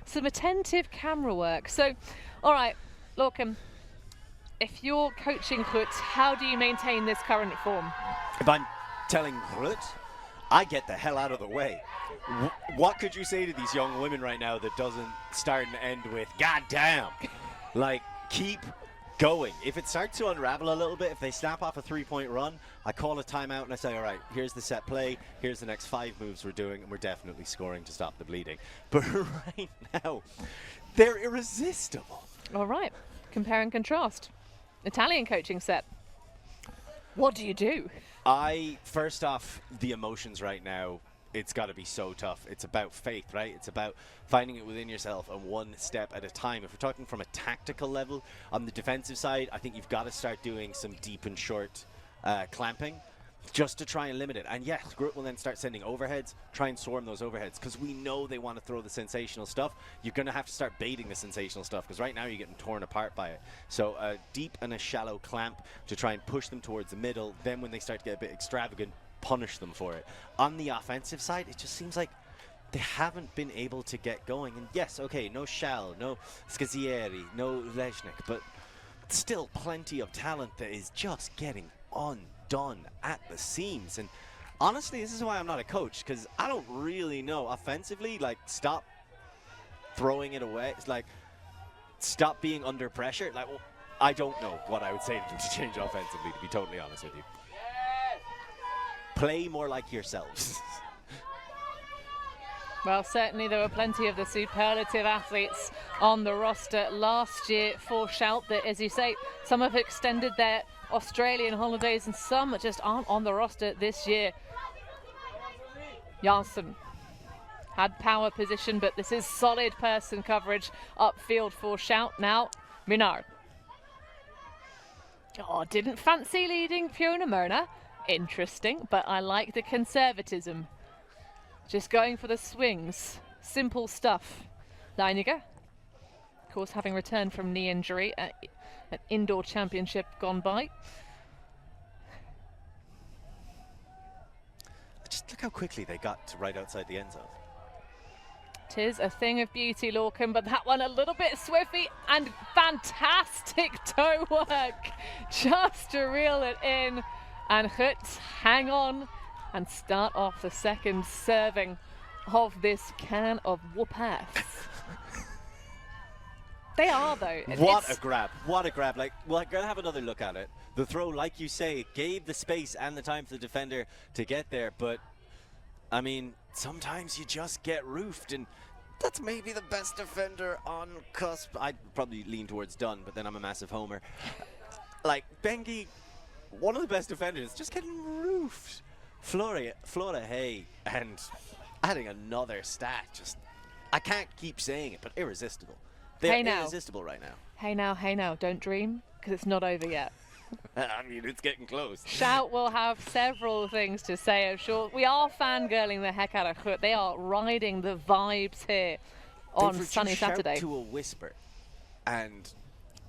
some attentive camera work. So, all right, Lorcan, if you're coaching Grut, how do you maintain this current form? If I'm telling Grut, I get the hell out of the way. What could you say to these young women right now that doesn't start and end with "God damn"? Like, keep going. If it starts to unravel a little bit, if they snap off a 3-point run, I call a timeout and I say, all right, here's the set play, here's the next 5 moves we're doing, and we're definitely scoring to stop the bleeding. But right now, they're irresistible. All right, compare and contrast. Italian coaching set. What do you do? First off, the emotions right now, it's got to be so tough. It's about faith, right? It's about finding it within yourself and one step at a time. If we're talking from a tactical level, on the defensive side, I think you've got to start doing some deep and short clamping just to try and limit it. And yes, Grut will then start sending overheads, try and swarm those overheads, because we know they want to throw the sensational stuff. You're going to have to start baiting the sensational stuff, because right now you're getting torn apart by it. So a deep and a shallow clamp to try and push them towards the middle. Then when they start to get a bit extravagant, punish them for it. On the offensive side, it just seems like they haven't been able to get going. And yes, okay, no Schall, no Scazieri, no Lesznik, but still plenty of talent that is just getting undone at the seams. And honestly, this is why I'm not a coach, because I don't really know offensively. Like, stop throwing it away. It's like, stop being under pressure. Like, well, I don't know what I would say to them to change offensively, to be totally honest with you. Play more like yourselves. Well, certainly there were plenty of the superlative athletes on the roster last year for Shout that, as you say, some have extended their Australian holidays and some just aren't on the roster this year. Janssen had power position, but this is solid person coverage upfield for Shout. Now, Minard. Oh, didn't fancy leading Fiona Mona. Interesting, but I like the conservatism. Just going for the swings. Simple stuff. Leiniger, of course, having returned from knee injury at an indoor championship gone by. Just look how quickly they got to right outside the end zone. Tis a thing of beauty, Lorcan, but that one a little bit swiffy and fantastic toe work just to reel it in. And Grut hang on and start off the second serving of this can of whoop-ass. They are, though. What a grab. What a grab. Like, we're going to have another look at it. The throw, like you say, gave the space and the time for the defender to get there. But, I mean, sometimes you just get roofed. And that's maybe the best defender on cusp. I'd probably lean towards Dunn, but then I'm a massive homer. Like, Bengi, one of the best defenders, just getting roofed Flora Hay, and adding another stat, just, I can't keep saying it, but irresistible. They're irresistible right now. Hey now, don't dream, because it's not over yet. I mean, it's getting close. Shout will have several things to say, I'm sure. We are fangirling the heck out of Grut. They are riding the vibes here on sunny Saturday. Shout to a whisper, and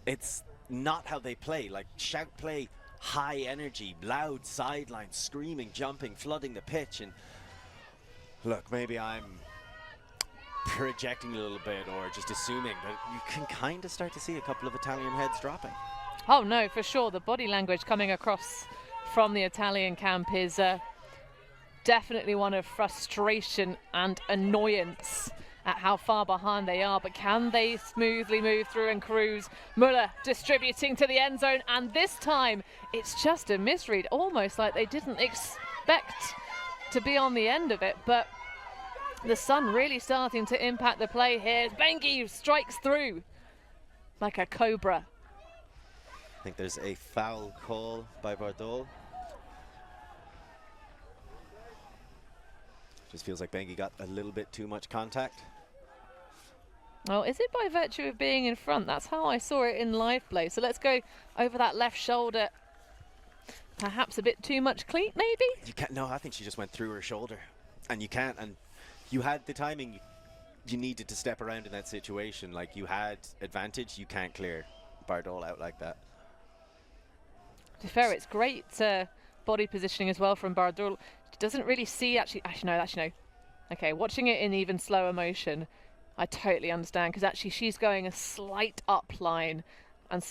it's not how they play. Like, Shout play high energy, loud sidelines, screaming, jumping, flooding the pitch. And look, maybe I'm projecting a little bit or just assuming, but you can kind of start to see a couple of Italian heads dropping. Oh no, for sure. The body language coming across from the Italian camp is definitely one of frustration and annoyance at how far behind they are. But can they smoothly move through and cruise? Müller distributing to the end zone, and this time it's just a misread, almost like they didn't expect to be on the end of it. But the sun really starting to impact the play here. Bengi strikes through like a cobra. I think there's a foul call by Bardol. Just feels like Bengi got a little bit too much contact. Well, is it by virtue of being in front? That's how I saw it in live play. So let's go over that left shoulder. Perhaps a bit too much cleat, maybe? You can't. No, I think she just went through her shoulder. And you can't. And you had the timing. You needed to step around in that situation. Like, you had advantage. You can't clear Bardol out like that. To be fair, it's great body positioning as well from Bardol. She doesn't really see, actually no. Okay, watching it in even slower motion, I totally understand, because actually she's going a slight up line, and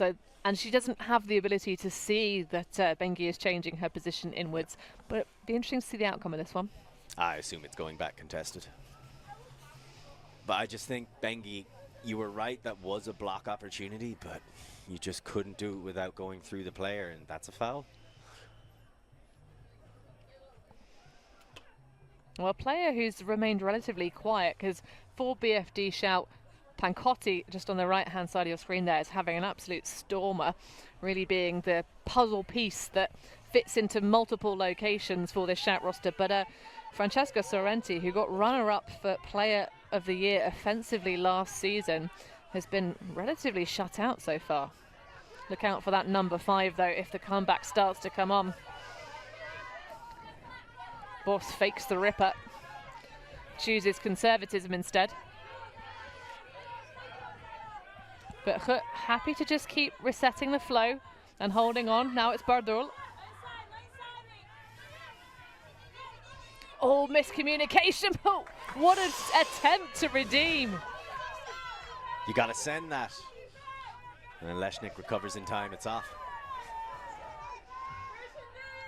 she doesn't have the ability to see that Bengi is changing her position inwards. But it'd be interesting to see the outcome of this one. I assume it's going back contested. But I just think, Bengi, you were right, that was a block opportunity, but you just couldn't do it without going through the player, and that's a foul. Well, a player who's remained relatively quiet, because for BFD Shout, Pancotti, just on the right-hand side of your screen there, is having an absolute stormer, really being the puzzle piece that fits into multiple locations for this Shout roster. But Francesca Sorrenti, who got runner-up for Player of the Year offensively last season, has been relatively shut out so far. Look out for that number 5, though, if the comeback starts to come on. Boss fakes the ripper, chooses conservatism instead. But Grut happy to just keep resetting the flow and holding on. Now it's Bardol. Oh, miscommunication. Oh, what an attempt to redeem. You got to send that. And then Leshnik recovers in time. It's off.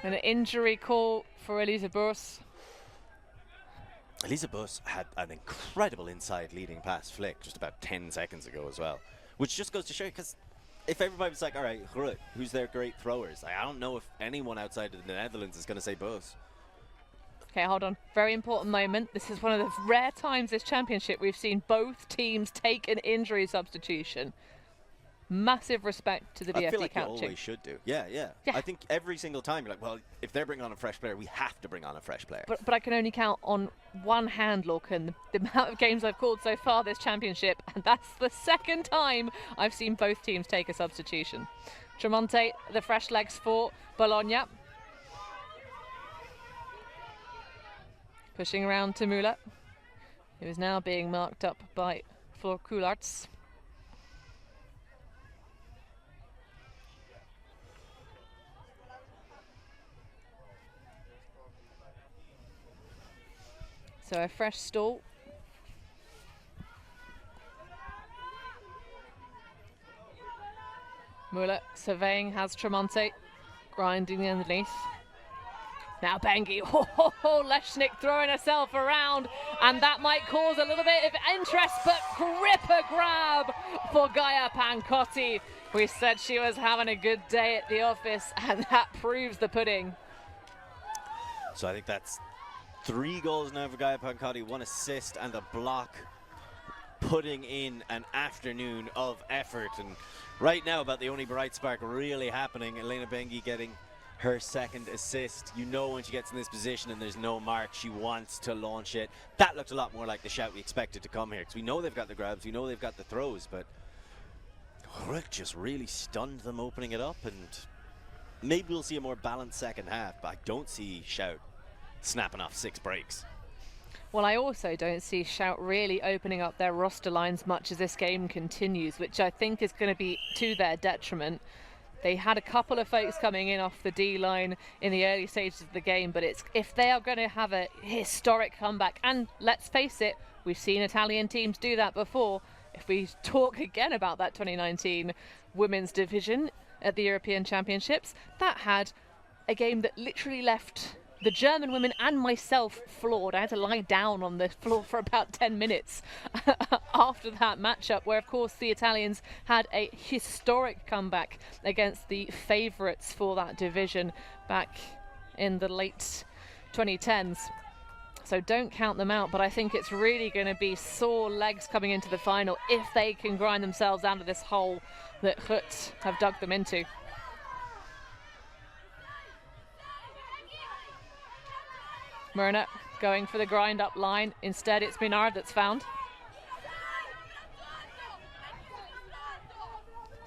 An injury call for Elisa Burs. Elisa Burs had an incredible inside leading pass flick just about 10 seconds ago as well. Which just goes to show you, because if everybody was like, all right, Grut, who's their great throwers? I don't know if anyone outside of the Netherlands is going to say Burs. Okay, hold on. Very important moment. This is one of the rare times this championship we've seen both teams take an injury substitution. Massive respect to the BFD I feel like coaching. you always should do. Yeah. I think every single time you're like, well, if they're bringing on a fresh player, we have to bring on a fresh player. But I can only count on one hand, Lorcan, the amount of games I've called so far this championship, and that's the second time I've seen both teams take a substitution. Tremonte, the fresh legs for Bologna. Pushing around to Müller, who is now being marked up by Floor Coularts. So a fresh stall. Müller surveying, has Tremonte grinding underneath. Now Bengi, Leshnik throwing herself around, and that might cause a little bit of interest, but gripper grab for Gaia Pancotti. We said she was having a good day at the office, and that proves the pudding. So I think that's 3 goals now for Gaia Pancotti, 1 assist and a block, putting in an afternoon of effort. And right now, about the only bright spark really happening, Elena Bengi getting her second assist. You know when she gets in this position and there's no mark, she wants to launch it. That looked a lot more like the Shout we expected to come here, because we know they've got the grabs, we know they've got the throws, but Grut just really stunned them opening it up, and maybe we'll see a more balanced second half, but I don't see Shout snapping off 6 breaks. Well, I also don't see Shout really opening up their roster lines much as this game continues, which I think is going to be to their detriment. They had a couple of folks coming in off the D-line in the early stages of the game, but if they are going to have a historic comeback, and let's face it, we've seen Italian teams do that before. If we talk again about that 2019 women's division at the European Championships, that had a game that literally left the German women and myself floored. I had to lie down on the floor for about 10 minutes after that matchup, where of course the Italians had a historic comeback against the favourites for that division back in the late 2010s. So don't count them out, but I think it's really going to be sore legs coming into the final if they can grind themselves out of this hole that Grut have dug them into. Myrna going for the grind up line. Instead, it's Minard that's found.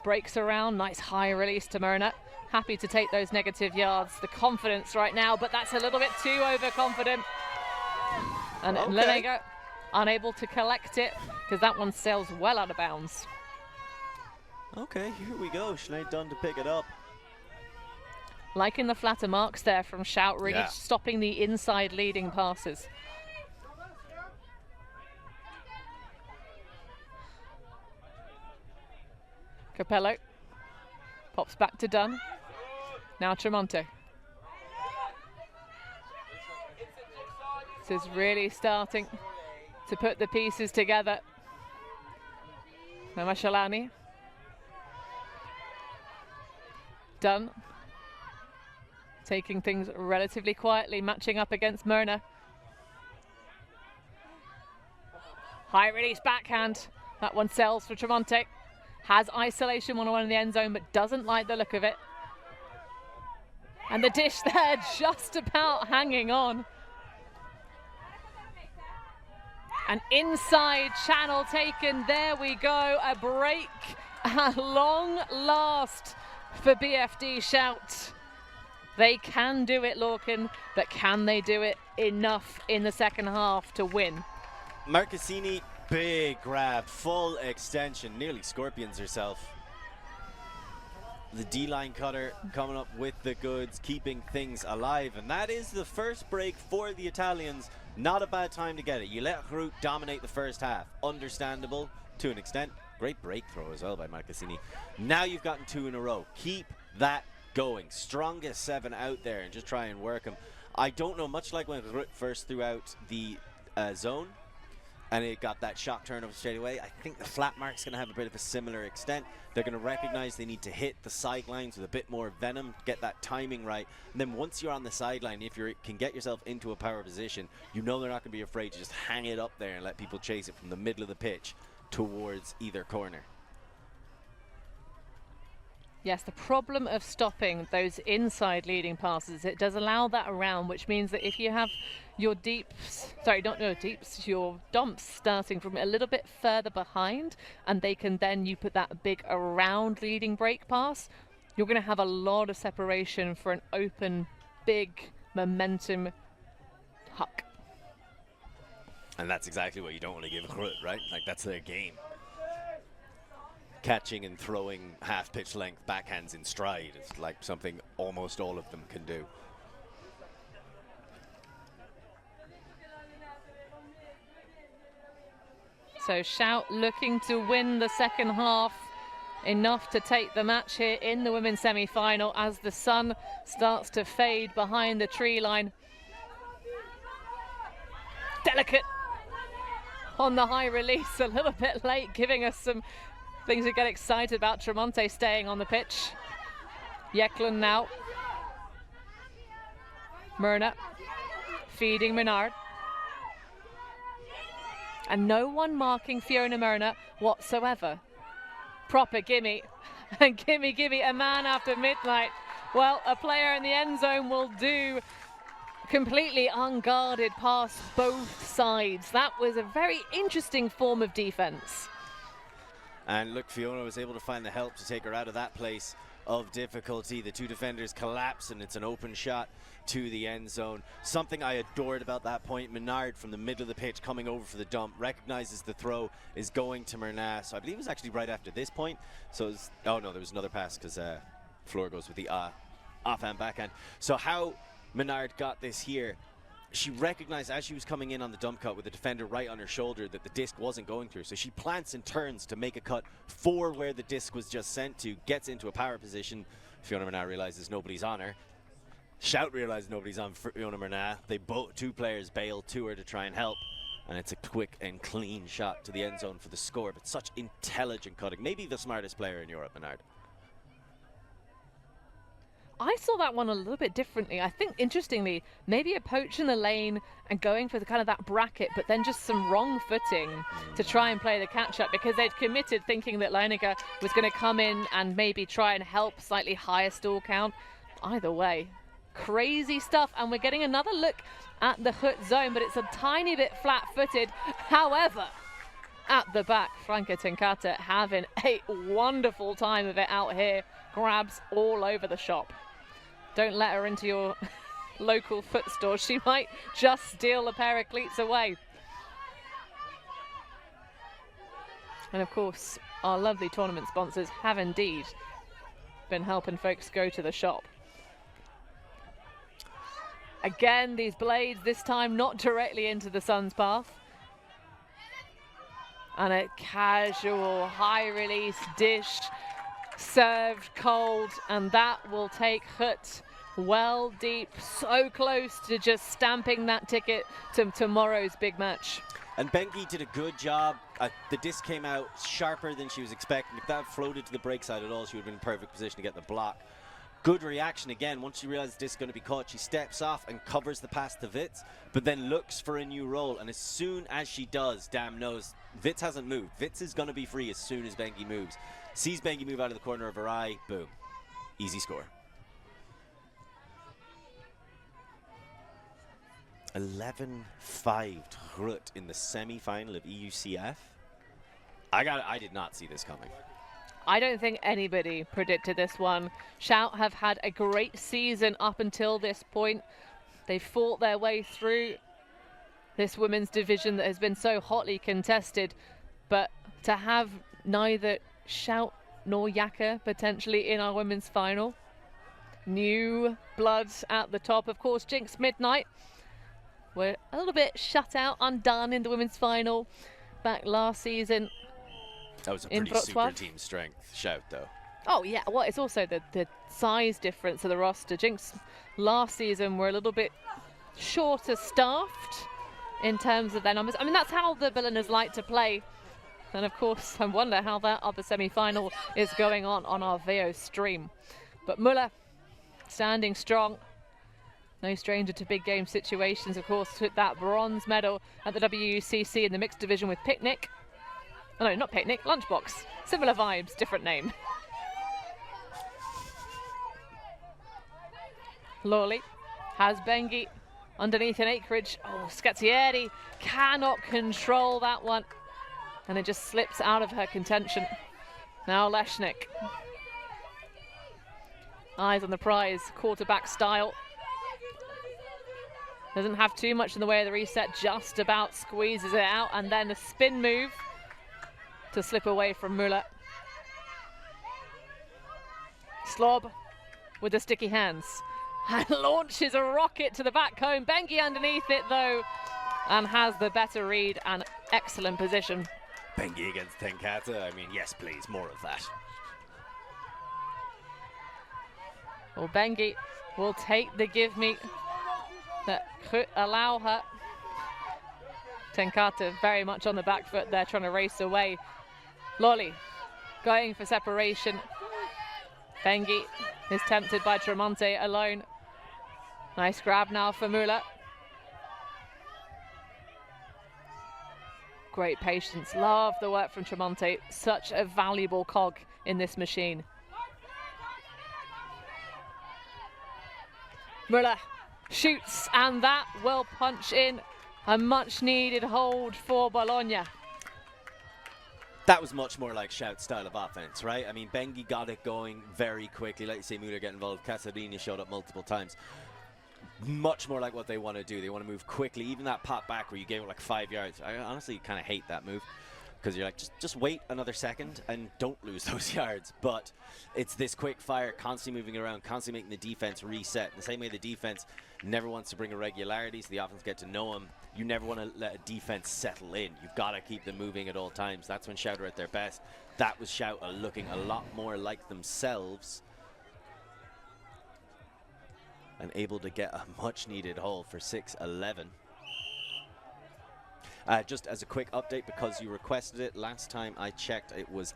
Breaks around, nice high release to Myrna. Happy to take those negative yards. The confidence right now, but that's a little bit too overconfident. And Lenega unable to collect it because that one sails well out of bounds. Okay, here we go. Sinead Dunn to pick it up. Liking the flatter marks there from Shout, really stopping the inside leading passes. Capello pops back to Dunn. Now Tremonti. This is really starting to put the pieces together. Namashalani. Dunn. Taking things relatively quietly, matching up against Myrna. High release backhand. That one sells for Tremonti. Has isolation one-on-one in the end zone, but doesn't like the look of it. And the dish there just about hanging on. An inside channel taken. There we go. A break at long last for BFD Shout. They can do it, Lorcan, but can they do it enough in the second half to win? Marcassini, big grab, full extension, nearly scorpions herself. The D-line cutter coming up with the goods, keeping things alive, and that is the first break for the Italians. Not a bad time to get it. You let Grut dominate the first half. Understandable to an extent. Great break throw as well by Marcassini. Now you've gotten 2 in a row. Keep that going. Strongest 7 out there and just try and work them. I don't know, much like when Grut first threw out the zone and it got that shock turnover straight away, I think the flat mark's going to have a bit of a similar extent. They're going to recognize they need to hit the sidelines with a bit more venom, get that timing right, and then once you're on the sideline, if you can get yourself into a power position, you know they're not going to be afraid to just hang it up there and let people chase it from the middle of the pitch towards either corner. Yes, the problem of stopping those inside leading passes, it does allow that around, which means that if you have your deeps, sorry, not your deeps, your dumps starting from a little bit further behind, and they can then, you put that big around leading break pass, you're going to have a lot of separation for an open, big momentum huck. And that's exactly what you don't want to give Grut, right? Like, that's their game. Catching and throwing half pitch length backhands in stride is like something almost all of them can do. So Shout looking to win the second half, enough to take the match here in the women's semi-final as the sun starts to fade behind the tree line. Delicate on the high release, a little bit late, giving us some things to get excited about. Tremonti staying on the pitch. Yeklund now. Myrna feeding Menard. And no one marking Fiona Myrna whatsoever. Proper gimme. And gimme, a man after midnight. Well, a player in the end zone will do completely unguarded past both sides. That was a very interesting form of defense. And look, Fiona was able to find the help to take her out of that place of difficulty. The two defenders collapse, and it's an open shot to the end zone. Something I adored about that point, Menard from the middle of the pitch coming over for the dump, recognizes the throw is going to Murnau. So I believe it was actually right after this point. So it was, oh no, there was another pass because Fleur goes with the offhand backhand. So how Menard got this here, she recognized as she was coming in on the dump cut with the defender right on her shoulder that the disc wasn't going through. So she plants and turns to make a cut for where the disc was just sent to, gets into a power position. Fiona Murnau realizes nobody's on her. Shout realizes nobody's on Fiona Murnau. They both, two players bail to her to try and help. And it's a quick and clean shot to the end zone for the score. But such intelligent cutting. Maybe the smartest player in Europe, Menard. I saw that one a little bit differently. I think, interestingly, maybe a poach in the lane and going for the kind of that bracket, but then just some wrong footing to try and play the catch-up, because they'd committed thinking that Leininger was going to come in and maybe try and help slightly higher stall count. Either way, crazy stuff. And we're getting another look at the Grut zone, but it's a tiny bit flat-footed. However, at the back, Franca Tenkate having a wonderful time of it out here. Grabs all over the shop. Don't let her into your local foot store. She might just steal a pair of cleats away. And of course, our lovely tournament sponsors have indeed been helping folks go to the shop. Again, these blades, this time not directly into the sun's path. And a casual high release dish, served cold, and that will take Grut well deep, so close to just stamping that ticket to tomorrow's big match. And Bengi did a good job. The disc came out sharper than she was expecting. If that floated to the break side at all, she would have been in perfect position to get the block. Good reaction again. Once she realizes the disc is going to be caught, she steps off and covers the pass to Wits, but then looks for a new role. And as soon as she does, Dam knows Wits hasn't moved. Wits is going to be free as soon as Bengi moves. Sees Bengi move out of the corner of her eye, boom. Easy score. 11-5 Grut in the semi-final of EUCF. I did not see this coming. I don't think anybody predicted this one. Shout have had a great season up until this point. They fought their way through this women's division that has been so hotly contested, but to have neither Shout nor Yaka potentially in our women's final. New blood at the top. Of course, Jinx Midnight were a little bit shut out, undone in the women's final back last season. That was a pretty super team strength Shout, though. Oh, yeah. Well, it's also the size difference of the roster. Jinx last season were a little bit shorter staffed in terms of their numbers. I mean, that's how the Berliners like to play. And, of course, I wonder how that other semi-final is going on our VO stream. But Muller standing strong. No stranger to big game situations, of course, took that bronze medal at the WCC in the mixed division with Picnic. Oh, no, not Picnic, Lunchbox. Similar vibes, different name. Lawley has Bengi underneath an acreage. Oh, Scazzieri cannot control that one. And it just slips out of her contention. Now Leshnik. Eyes on the prize, quarterback style. Doesn't have too much in the way of the reset, just about squeezes it out, and then a spin move to slip away from Muller. Slob with the sticky hands and launches a rocket to the back cone. Bengi underneath it though, and has the better read and excellent position. Bengi against Tenkate, I mean, yes please, more of that. Well, Bengi will take the give me that could allow her. Tenkate very much on the back foot there, trying to race away. Lolly going for separation. Bengi is tempted by Tremonti alone. Nice grab now for Muller. Great patience. Love the work from Tremonti. Such a valuable cog in this machine. Müller shoots, and that will punch in a much needed hold for Bologna. That was much more like Shout's style of offense, right? I mean, Bengi got it going very quickly. Like you say, Müller get involved. Casarini showed up multiple times. Much more like what they want to do. They want to move quickly. Even that pop back where you gave it like 5 yards. I honestly kind of hate that move because you're like, just wait another second and don't lose those yards. But it's this quick fire, constantly moving around, constantly making the defense reset. In the same way the defense never wants to bring irregularity so the offense get to know them. You never want to let a defense settle in. You've got to keep them moving at all times. That's when Shout are at their best. That was Shout looking a lot more like themselves and able to get a much needed hold for 6-11. Just as a quick update, because you requested it, last time I checked it was,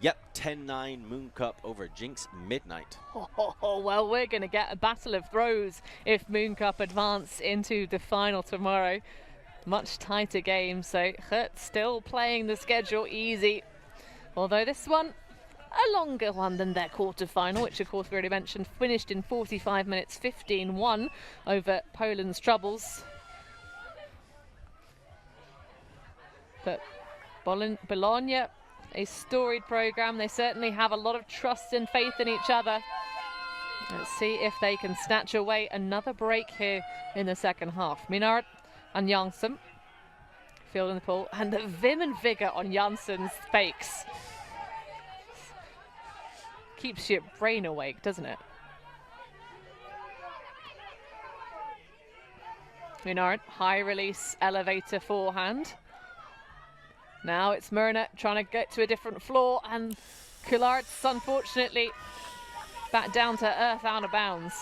yep, 10-9 Moon Cup over Jinx Midnight. Oh, well, we're going to get a battle of throws if Moon Cup advance into the final tomorrow. Much tighter game, so Grut still playing the schedule easy. Although this one, a longer one than their quarter-final, which of course we already mentioned, finished in 45 minutes, 15-1 over Poland's troubles. But Bologna, a storied programme. They certainly have a lot of trust and faith in each other. Let's see if they can snatch away another break here in the second half. Minard and Janssen fielding the ball, and the vim and vigour on Janssen's fakes keeps your brain awake, doesn't it? Minard, high release elevator forehand. Now it's Myrna trying to get to a different floor, and Coulart's unfortunately back down to earth, out of bounds.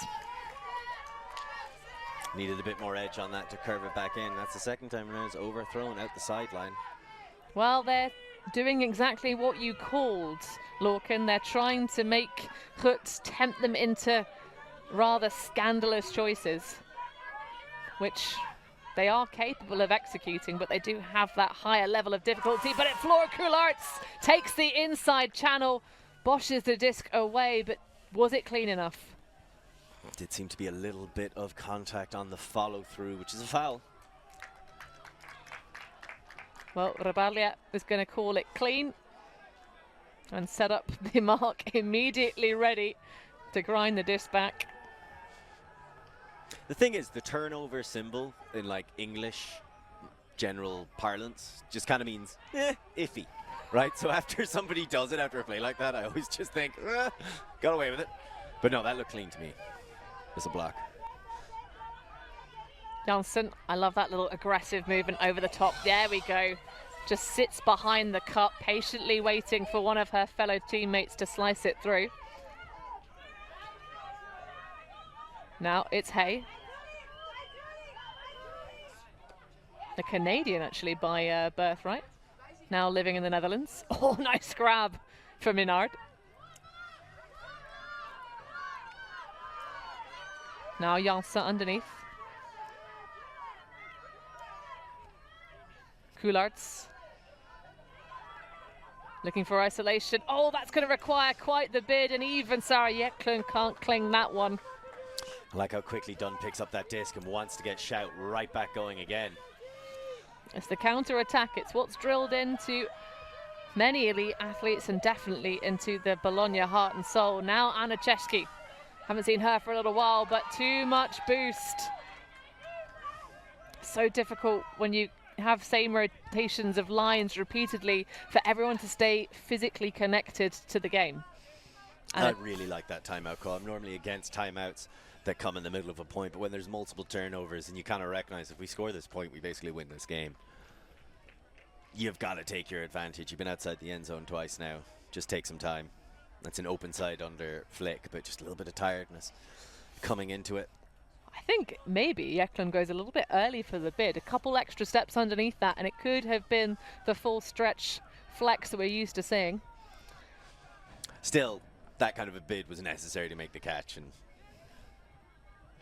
Needed a bit more edge on that to curve it back in. That's the second time Renault's overthrown out the sideline. Well, they're doing exactly what you called, Lorcan. They're trying to make Grut tempt them into rather scandalous choices, which they are capable of executing, but they do have that higher level of difficulty. But at Flora, Coulart's takes the inside channel, boshes the disc away, but was it clean enough? Did seem to be a little bit of contact on the follow-through, which is a foul. Well, Rabaglia is going to call it clean and set up the mark immediately ready to grind the disc back. The thing is, the turnover symbol in like English general parlance just kind of means iffy, right? So after somebody does it after a play like that, I always just think, got away with it. But no, that looked clean to me. It's a block. Janssen, I love that little aggressive movement over the top. There we go. Just sits behind the cup, patiently waiting for one of her fellow teammates to slice it through. Now it's Hay. A Canadian, actually, by birthright. Now living in the Netherlands. Oh, nice grab for Minard. Now Janssen underneath. Coulart's looking for isolation. Oh, that's going to require quite the bid, and even Sarah Yeklund can't cling that one. I like how quickly Dunn picks up that disc and wants to get Shout right back going again. It's the counter-attack. It's what's drilled into many elite athletes and definitely into the Bologna heart and soul. Now Anna Czeski. Haven't seen her for a little while, but too much boost. So difficult when you have same rotations of lines repeatedly for everyone to stay physically connected to the game. And I really like that timeout call. I'm normally against timeouts that come in the middle of a point, but when there's multiple turnovers and you kind of recognize if we score this point, we basically win this game. You've got to take your advantage. You've been outside the end zone twice now. Just take some time. That's an open side under flick, but just a little bit of tiredness coming into it. I think maybe Yeklund goes a little bit early for the bid. A couple extra steps underneath that, and it could have been the full stretch flex that we're used to seeing. Still, that kind of a bid was necessary to make the catch, and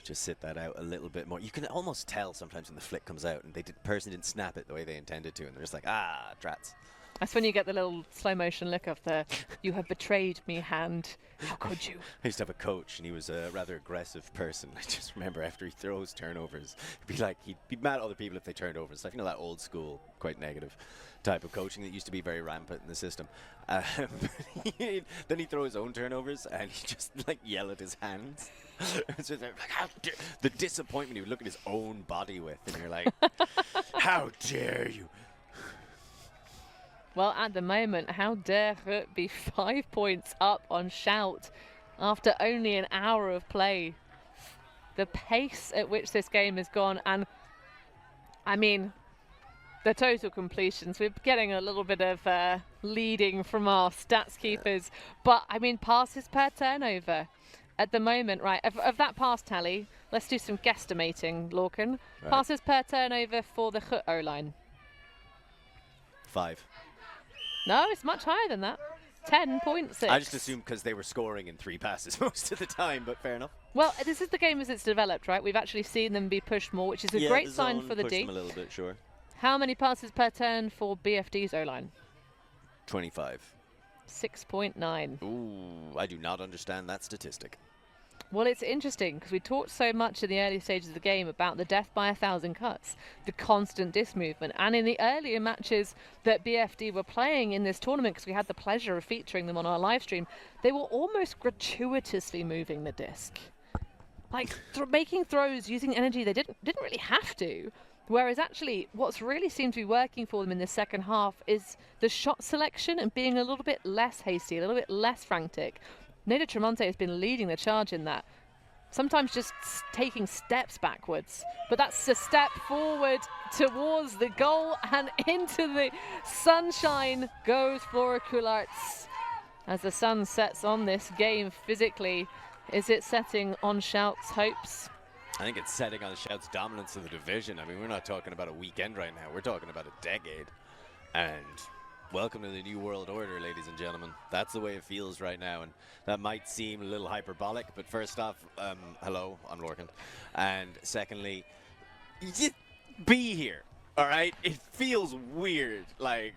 just sit that out a little bit more. You can almost tell sometimes when the flick comes out and the person didn't snap it the way they intended to, and they're just like, ah, drats. That's when you get the little slow motion look of the "you have betrayed me" hand. How could you? I used to have a coach, and he was a rather aggressive person. I just remember after he throws turnovers, he'd be mad at other people if they turned over and stuff. You know, that old school, quite negative type of coaching that used to be very rampant in the system. Then he'd throw his own turnovers, and he'd just like yell at his hands. So like, the disappointment he would look at his own body with, and you're like, how dare you? Well, at the moment, how dare Grut be 5 points up on Shout after only an hour of play. The pace at which this game has gone, and I mean, the total completions, we're getting a little bit of leading from our stats keepers, but I mean, passes per turnover at the moment, right, of that pass tally, let's do some guesstimating, Lorcan. Right. Passes per turnover for the Grut O-line. 5. No, it's much higher than that. 10.6. I just assumed because they were scoring in 3 passes most of the time, but fair enough. Well, this is the game as it's developed, right? We've actually seen them be pushed more, which is a great sign for the D. Them a little bit, sure. How many passes per turn for BFD's O-line? 25. 6.9. Ooh, I do not understand that statistic. Well, it's interesting because we talked so much in the early stages of the game about the death by 1,000 cuts, the constant disc movement, and in the earlier matches that BFD were playing in this tournament, because we had the pleasure of featuring them on our live stream, they were almost gratuitously moving the disc, like making throws using energy they didn't really have to. Whereas actually, what's really seemed to be working for them in the second half is the shot selection and being a little bit less hasty, a little bit less frantic. Neda Tremonte has been leading the charge in that. Sometimes just taking steps backwards. But that's a step forward towards the goal, and into the sunshine goes Flora Coulartz. As the sun sets on this game physically, is it setting on Shout's hopes? I think it's setting on Shout's dominance of the division. I mean, we're not talking about a weekend right now. We're talking about a decade. And welcome to the New World Order, ladies and gentlemen. That's the way it feels right now, and that might seem a little hyperbolic, but first off, hello, I'm Lorcan. And secondly, be here, all right? It feels weird. Like,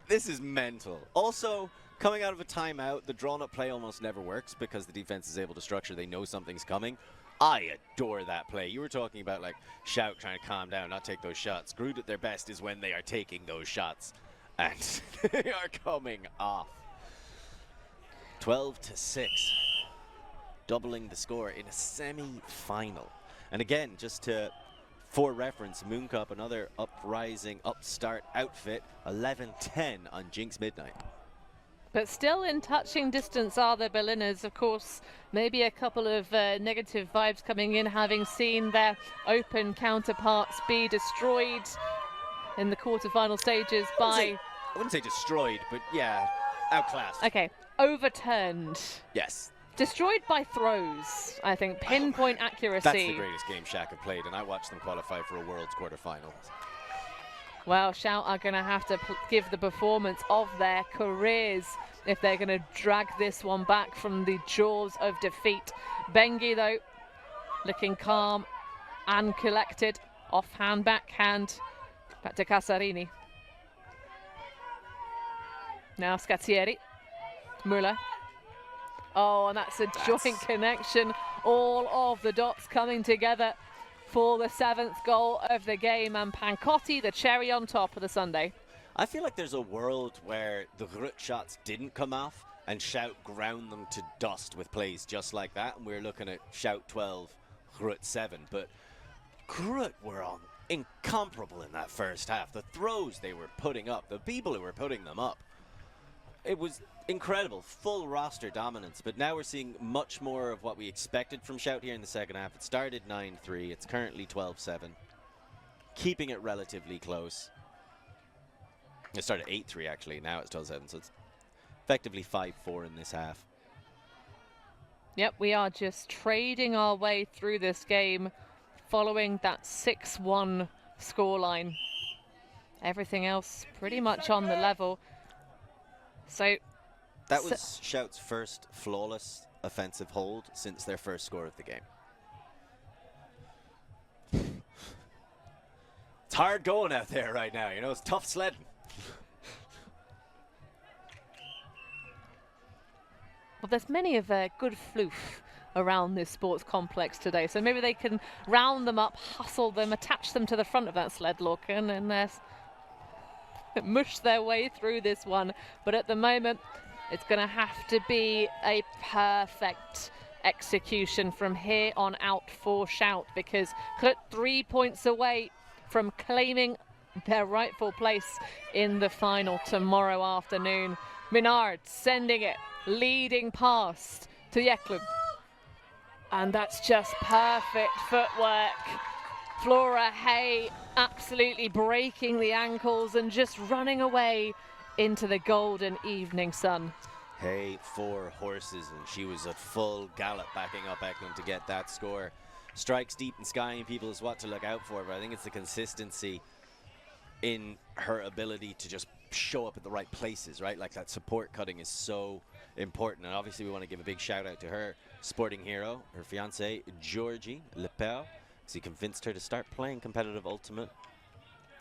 this is mental. Also, coming out of a timeout, the drawn-up play almost never works because the defense is able to structure. They know something's coming. I adore that play. You were talking about, like, Shout trying to calm down, not take those shots. Grut at their best is when they are taking those shots. And they are coming off. 12-6. Doubling the score in a semi-final. And again, just for reference, Moon Cup, another uprising, upstart outfit, 11-10 on Jinx Midnight. But still in touching distance are the Berliners. Of course, maybe a couple of negative vibes coming in, having seen their open counterparts be destroyed in the quarterfinal stages by... I wouldn't say destroyed, but yeah, outclassed. Okay, overturned. Yes. Destroyed by throws, I think. Pinpoint accuracy. That's the greatest game Shaq have played, and I watched them qualify for a Worlds quarterfinal. Well, Shout are going to have to give the performance of their careers if they're going to drag this one back from the jaws of defeat. Bengi, though, looking calm and collected. Offhand, backhand. Back to Casarini. Now Scazzieri. Muller. Oh, and that's a joint connection. All of the dots coming together for the 7th goal of the game, and Pancotti, the cherry on top of the Sunday. I feel like there's a world where the Grut shots didn't come off and Shout ground them to dust with plays just like that, and we're looking at Shout 12, Grut 7. But Grut were incomparable in that first half. The throws they were putting up, the people who were putting them up, it was incredible, full roster dominance. But now we're seeing much more of what we expected from Shout here in the second half. It started 9-3, it's currently 12-7, keeping it relatively close. It started 8-3 actually, now it's 12-7, so it's effectively 5-4 in this half. Yep, we are just trading our way through this game following that 6-1 scoreline. Everything else pretty much on the level. So that was Shout's first flawless offensive hold since their first score of the game. It's hard going out there right now, you know, it's tough sledding. Well, there's many of a good floof around this sports complex today, so maybe they can round them up, hustle them, attach them to the front of that sled, Lorcan, and mush their way through this one. But at the moment, it's going to have to be a perfect execution from here on out for Shout, because Grut 3 points away from claiming their rightful place in the final tomorrow afternoon. Minard sending it, leading past to Yeklum. And that's just perfect footwork. Flora Hay absolutely breaking the ankles and just running away into the golden evening sun. Hay 4 horses, and she was at full gallop backing up Eklund to get that score. Strikes deep and skying people is what to look out for, but I think it's the consistency in her ability to just show up at the right places, right? Like that support cutting is so important, and obviously we want to give a big shout out to her sporting hero, her fiance Georgie Lepel, because he convinced her to start playing competitive ultimate,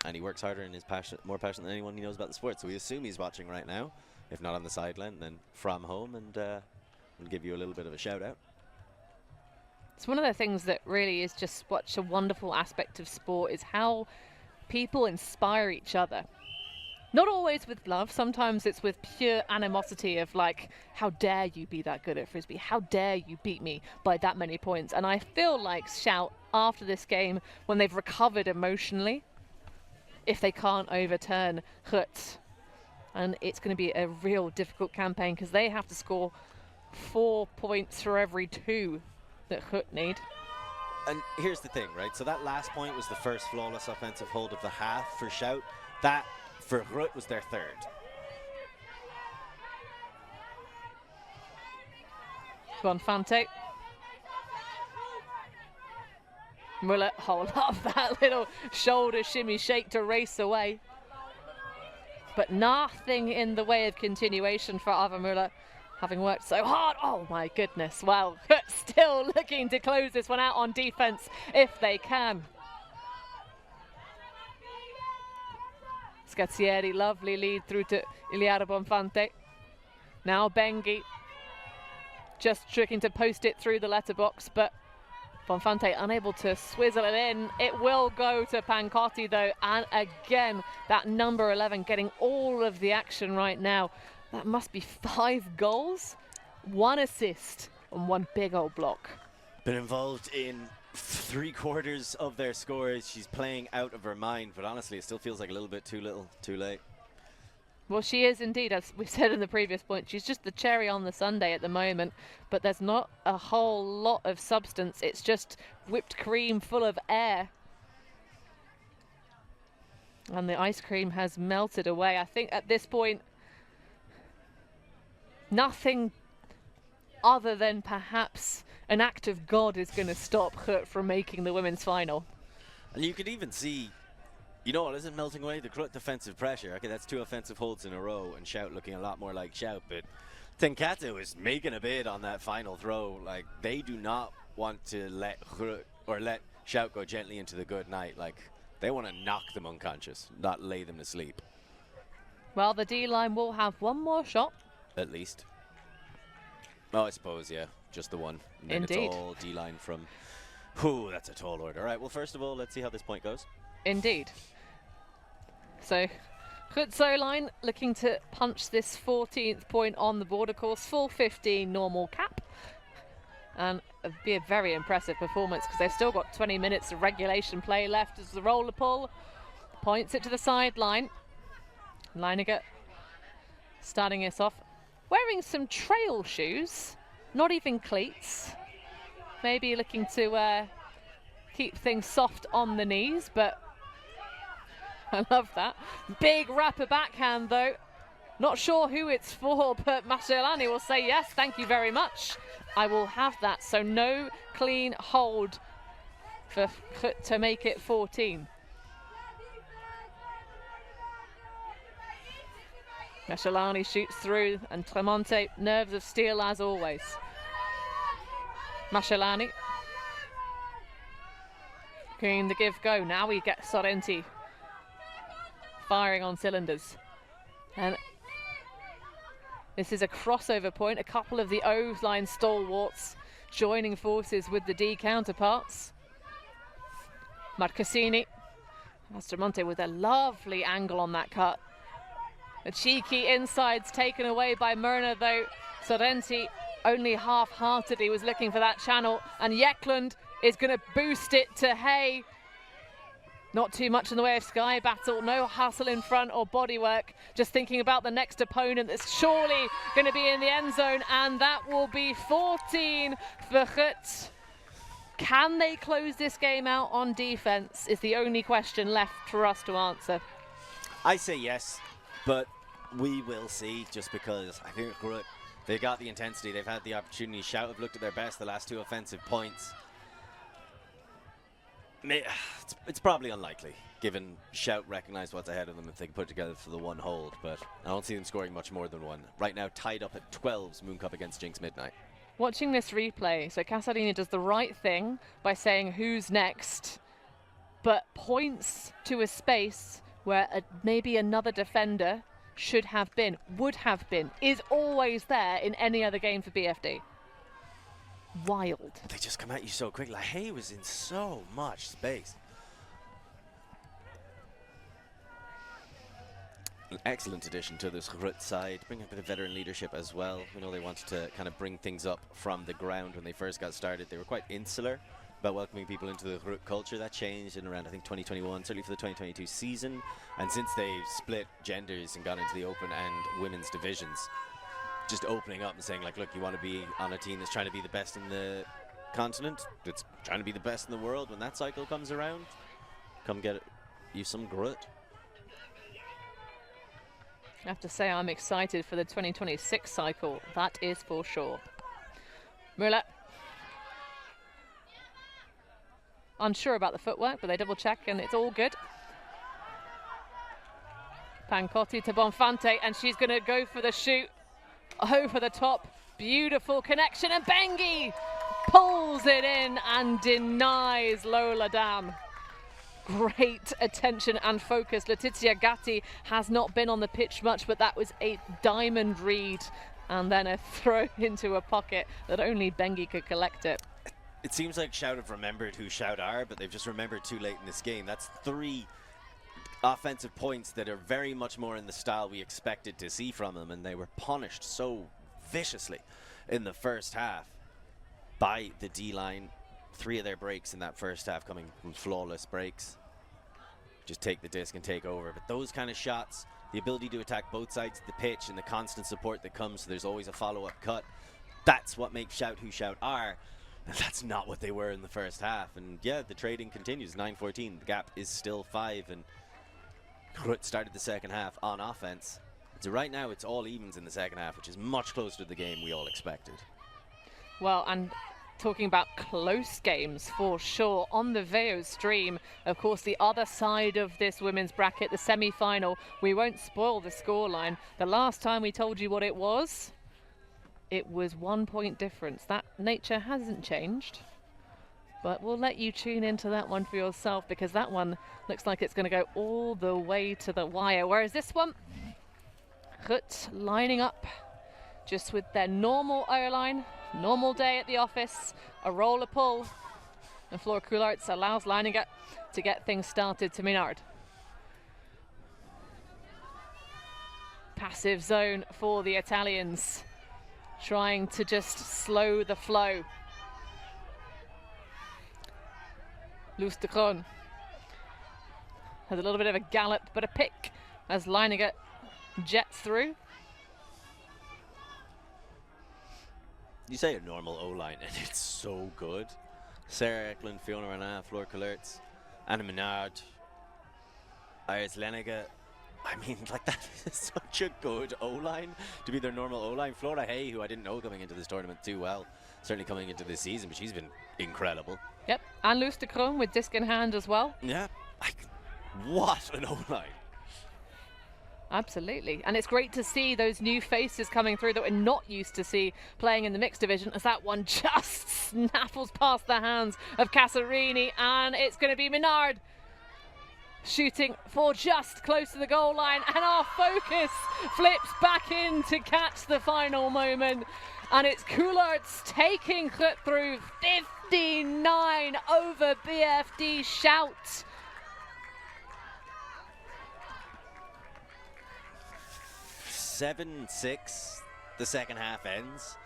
and he works harder and is more passionate than anyone he knows about the sport, so we assume he's watching right now, if not on the sideline, then from home, and we'll give you a little bit of a shout out. It's one of the things that really is just such a wonderful aspect of sport, is how people inspire each other. Not always with love, sometimes it's with pure animosity of like, how dare you be that good at Frisbee? How dare you beat me by that many points? And I feel like Shout, after this game, when they've recovered emotionally, if they can't overturn Grut, and it's going to be a real difficult campaign because they have to score 4 points for every 2 that Grut need. And here's the thing, right? So that last point was the first flawless offensive hold of the half for Shout. That, for Grut, was their 3rd. Bonfante. Muller, oh, love that little shoulder shimmy shake to race away. But nothing in the way of continuation for Ava Muller, having worked so hard. Oh my goodness, well, still looking to close this one out on defense if they can. Scazzieri, lovely lead through to Iliara Bonfante. Now Bengi, just tricking to post it through the letterbox, but Bonfante unable to swizzle it in. It will go to Pancotti though, and again, that number 11 getting all of the action right now. That must be 5 goals, 1 assist, and 1 big old block. Been involved in 3/4 of their scores. She's playing out of her mind, but honestly, it still feels like a little bit too little, too late. Well, she is indeed, as we said in the previous point. She's just the cherry on the sundae at the moment, but there's not a whole lot of substance. It's just whipped cream full of air. And the ice cream has melted away. I think at this point, nothing other than perhaps an act of God is going to stop Grut from making the women's final. And you could even see, you know what isn't melting away? The Grut defensive pressure. Okay, that's 2 offensive holds in a row, and Shout looking a lot more like Shout, but Tenkate is making a bid on that final throw. Like, they do not want to let Grut or let Shout go gently into the good night. Like, they want to knock them unconscious, not lay them to sleep. Well, the D-line will have one more shot. At least. Oh, I suppose, yeah, just the one. And then Indeed. It's all D-line from, whew, that's a tall order. All right, well, first of all, let's see how this point goes. Indeed. So, Grut line looking to punch this 14th point on the border course, full 15 normal cap. And it'd be a very impressive performance because they've still got 20 minutes of regulation play left as the roller pull points it to the sideline. Leininger starting us off, wearing some trail shoes, not even cleats. Maybe looking to keep things soft on the knees, but I love that. Big rapper backhand though. Not sure who it's for, but Mashelani will say yes, thank you very much. I will have that. So no clean hold for Grut to make it 14. Mashelani shoots through, and Tremonte, nerves of steel as always. Mashelani. Getting the give go. Now we get Sorrenti firing on cylinders. And This is a crossover point, a couple of the O-line stalwarts joining forces with the D counterparts. Marcassini, Astromonte with a lovely angle on that cut. A cheeky inside's taken away by Myrna though. Sorrenti only half-heartedly was looking for that channel, and Jekland is going to boost it to Hay. Not too much in the way of sky battle, no hustle in front or bodywork, just thinking about the next opponent that's surely going to be in the end zone, and that will be 14 for Grut. Can they close this game out on defense is the only question left for us to answer. I say yes, but we will see, just because I think Grut, they got the intensity, they've had the opportunity. Shout have looked at their best the last 2 offensive points. It's probably unlikely, given Shout recognize what's ahead of them if they can put it together for the one hold, but I don't see them scoring much more than one. Right now, tied up at 12's Moon Cup against Jinx Midnight. Watching this replay, so Casarini does the right thing by saying who's next, but points to a space where maybe another defender should have been, would have been, is always there in any other game for BFD. Wild. They just come at you so quick. Like, Hay was in so much space. An excellent addition to this Grut side. Bring a bit of veteran leadership as well. We know they wanted to kind of bring things up from the ground when they first got started. They were quite insular about welcoming people into the Grut culture. That changed in around, I think, 2021, certainly for the 2022 season. And since they've split genders and got into the open and women's divisions, just opening up and saying, like, look, you want to be on a team that's trying to be the best in the continent, that's trying to be the best in the world. When that cycle comes around, come get you some Grut. I have to say I'm excited for the 2026 cycle, that is for sure. Müller. Unsure about the footwork, but they double check and it's all good. Pancotti to Bonfante, and she's going to go for the shoot. Over the top, beautiful connection, and Bengi pulls it in and denies Lola Dam. Great attention and focus. Letizia Gatti has not been on the pitch much, but that was a diamond read and then a throw into a pocket that only Bengi could collect it. It seems like Shout have remembered who Shout are, but they've just remembered too late in this game. That's 3 offensive points that are very much more in the style we expected to see from them, and they were punished so viciously in the first half by the D-line. 3 of their breaks in that first half coming from flawless breaks. Just take the disc and take over. But those kind of shots, the ability to attack both sides of the pitch and the constant support that comes, so there's always a follow-up cut, that's what makes Shout who Shout are. And that's not what they were in the first half. And yeah, the trading continues. 9-14, the gap is still 5, and Grut started the second half on offense. So right now it's all evens in the second half, which is much closer to the game we all expected. Well, and talking about close games for sure, on the Veo stream, of course, the other side of this women's bracket, the semi-final, we won't spoil the scoreline. The last time we told you what it was 1 point difference. That nature hasn't changed. But we'll let you tune into that one for yourself, because that one looks like it's going to go all the way to the wire. Whereas this one, Grut lining up just with their normal O-line, normal day at the office, a roller pull, and Flora Coulartz allows Leininger to get things started to Minard. Passive zone for the Italians, trying to just slow the flow. Loose de Kroon has a little bit of a gallop, but a pick as Leininger jets through. You say a normal O-line, and it's so good. Sarah Eklund, Fiona Renat, Flora Coulartz, Anna Menard, Iris Leininger. I mean, like, that is such a good O-line to be their normal O-line. Flora Hay, who I didn't know coming into this tournament too well, certainly coming into this season, but she's been incredible. Yep, and Loose de Kroon with disc in hand as well. Yeah, what an O-line. Absolutely, and it's great to see those new faces coming through that we're not used to see playing in the mixed division, as that one just snaffles past the hands of Casarini, and it's going to be Minard shooting for just close to the goal line, and our focus flips back in to catch the final moment, and it's Coulart's taking Grut through 59 over BFD Shout. Seven, 6, the second half ends.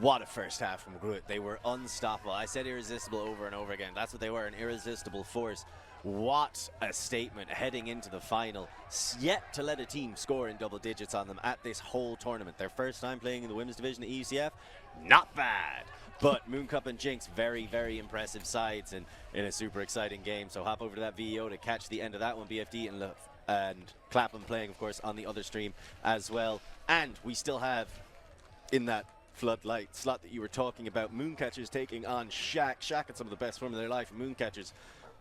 What a first half from Grut. They were unstoppable. I said irresistible over and over again. That's what they were, an irresistible force. What a statement heading into the final. Yet to let a team score in double digits on them at this whole tournament. Their first time playing in the women's division at EUCF, not bad. But Moon Cup and Jinx, very, very impressive sides in a super exciting game. So hop over to that VEO to catch the end of that one. BFD and Clapham playing, of course, on the other stream as well. And we still have, in that floodlight slot that you were talking about, Mooncatchers taking on Shack. Shack had some of the best form of their life. Mooncatchers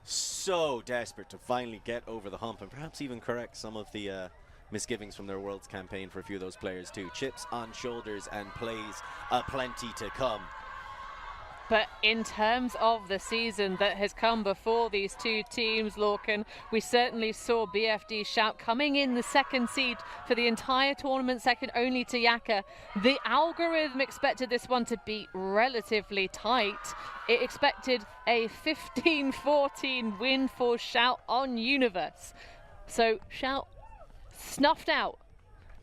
so desperate to finally get over the hump and perhaps even correct some of the misgivings from their Worlds campaign for a few of those players too. Chips on shoulders and plays aplenty to come. But in terms of the season that has come before these two teams, Lorcan, we certainly saw BFD Shout coming in the second seed for the entire tournament, second only to Yaka. The algorithm expected this one to be relatively tight. It expected a 15-14 win for Shout on Universe. So Shout snuffed out.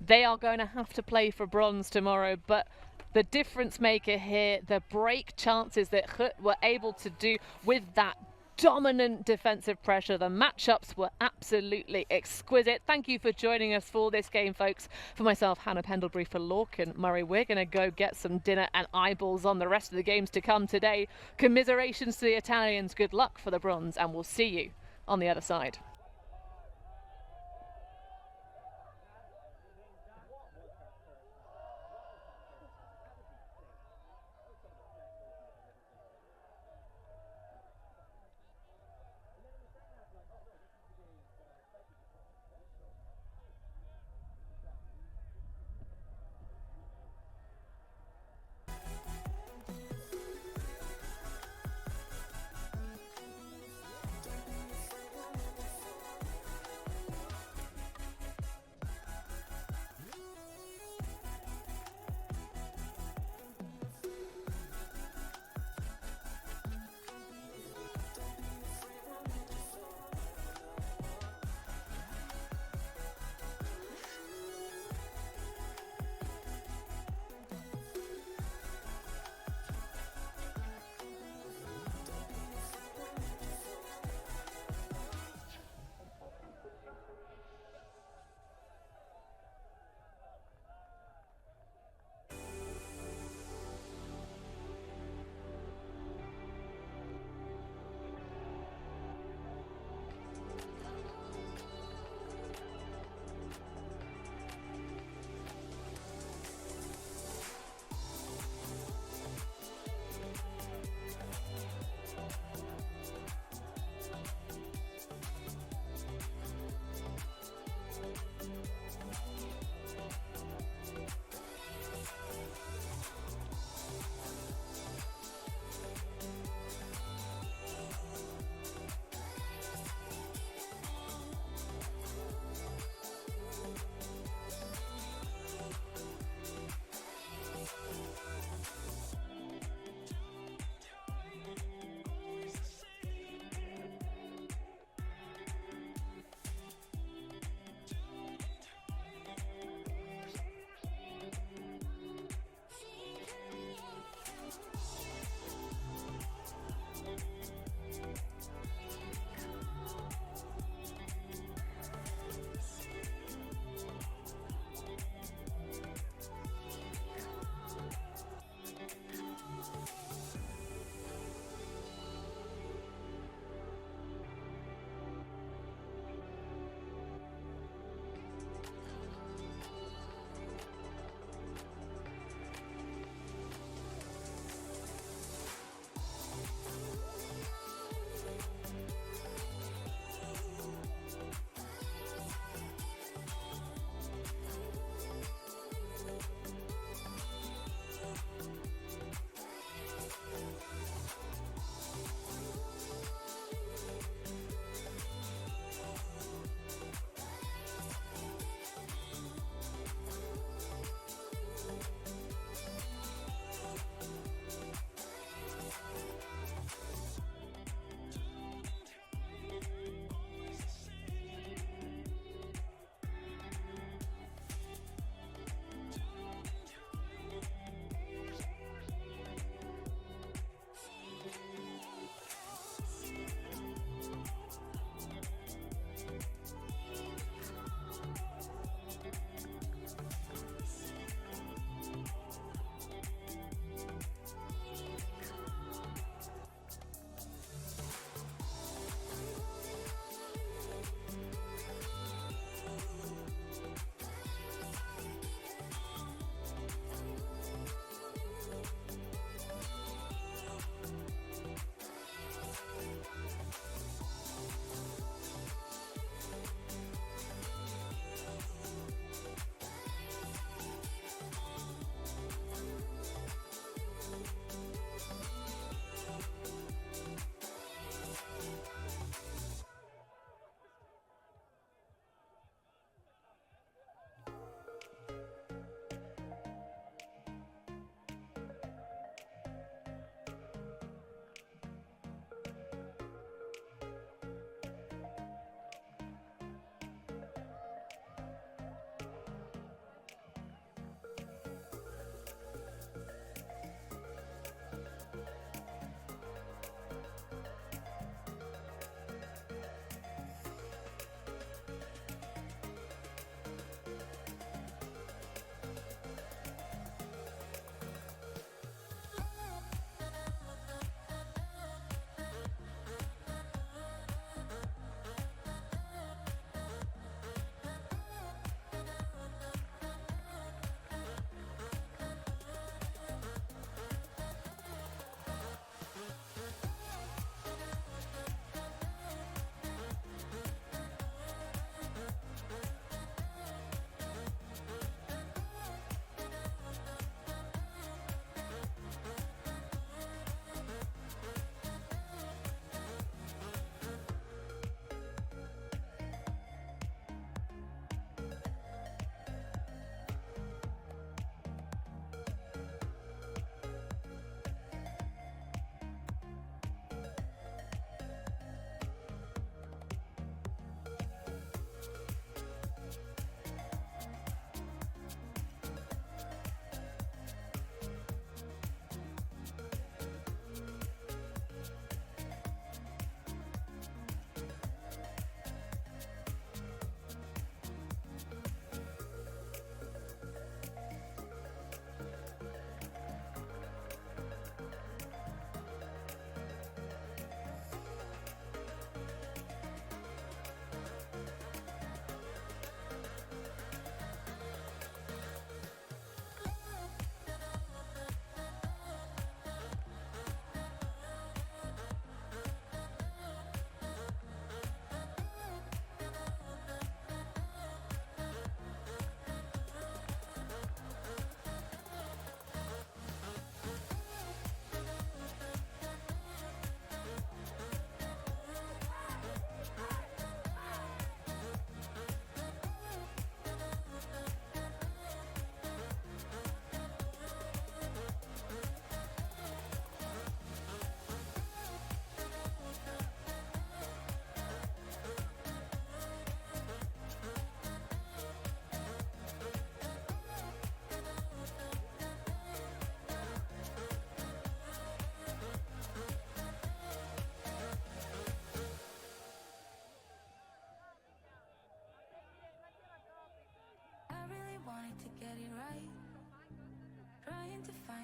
They are going to have to play for bronze tomorrow, but the difference maker here, the break chances that Grut were able to do with that dominant defensive pressure. The matchups were absolutely exquisite. Thank you for joining us for this game, folks. For myself, Hannah Pendlebury, for Lorcan Murray, we're going to go get some dinner and eyeballs on the rest of the games to come today. Commiserations to the Italians. Good luck for the bronze, and we'll see you on the other side.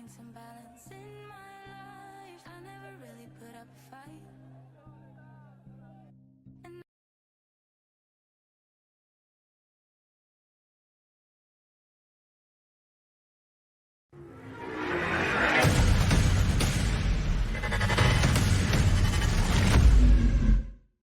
some balance in my life. I never really put up a fight.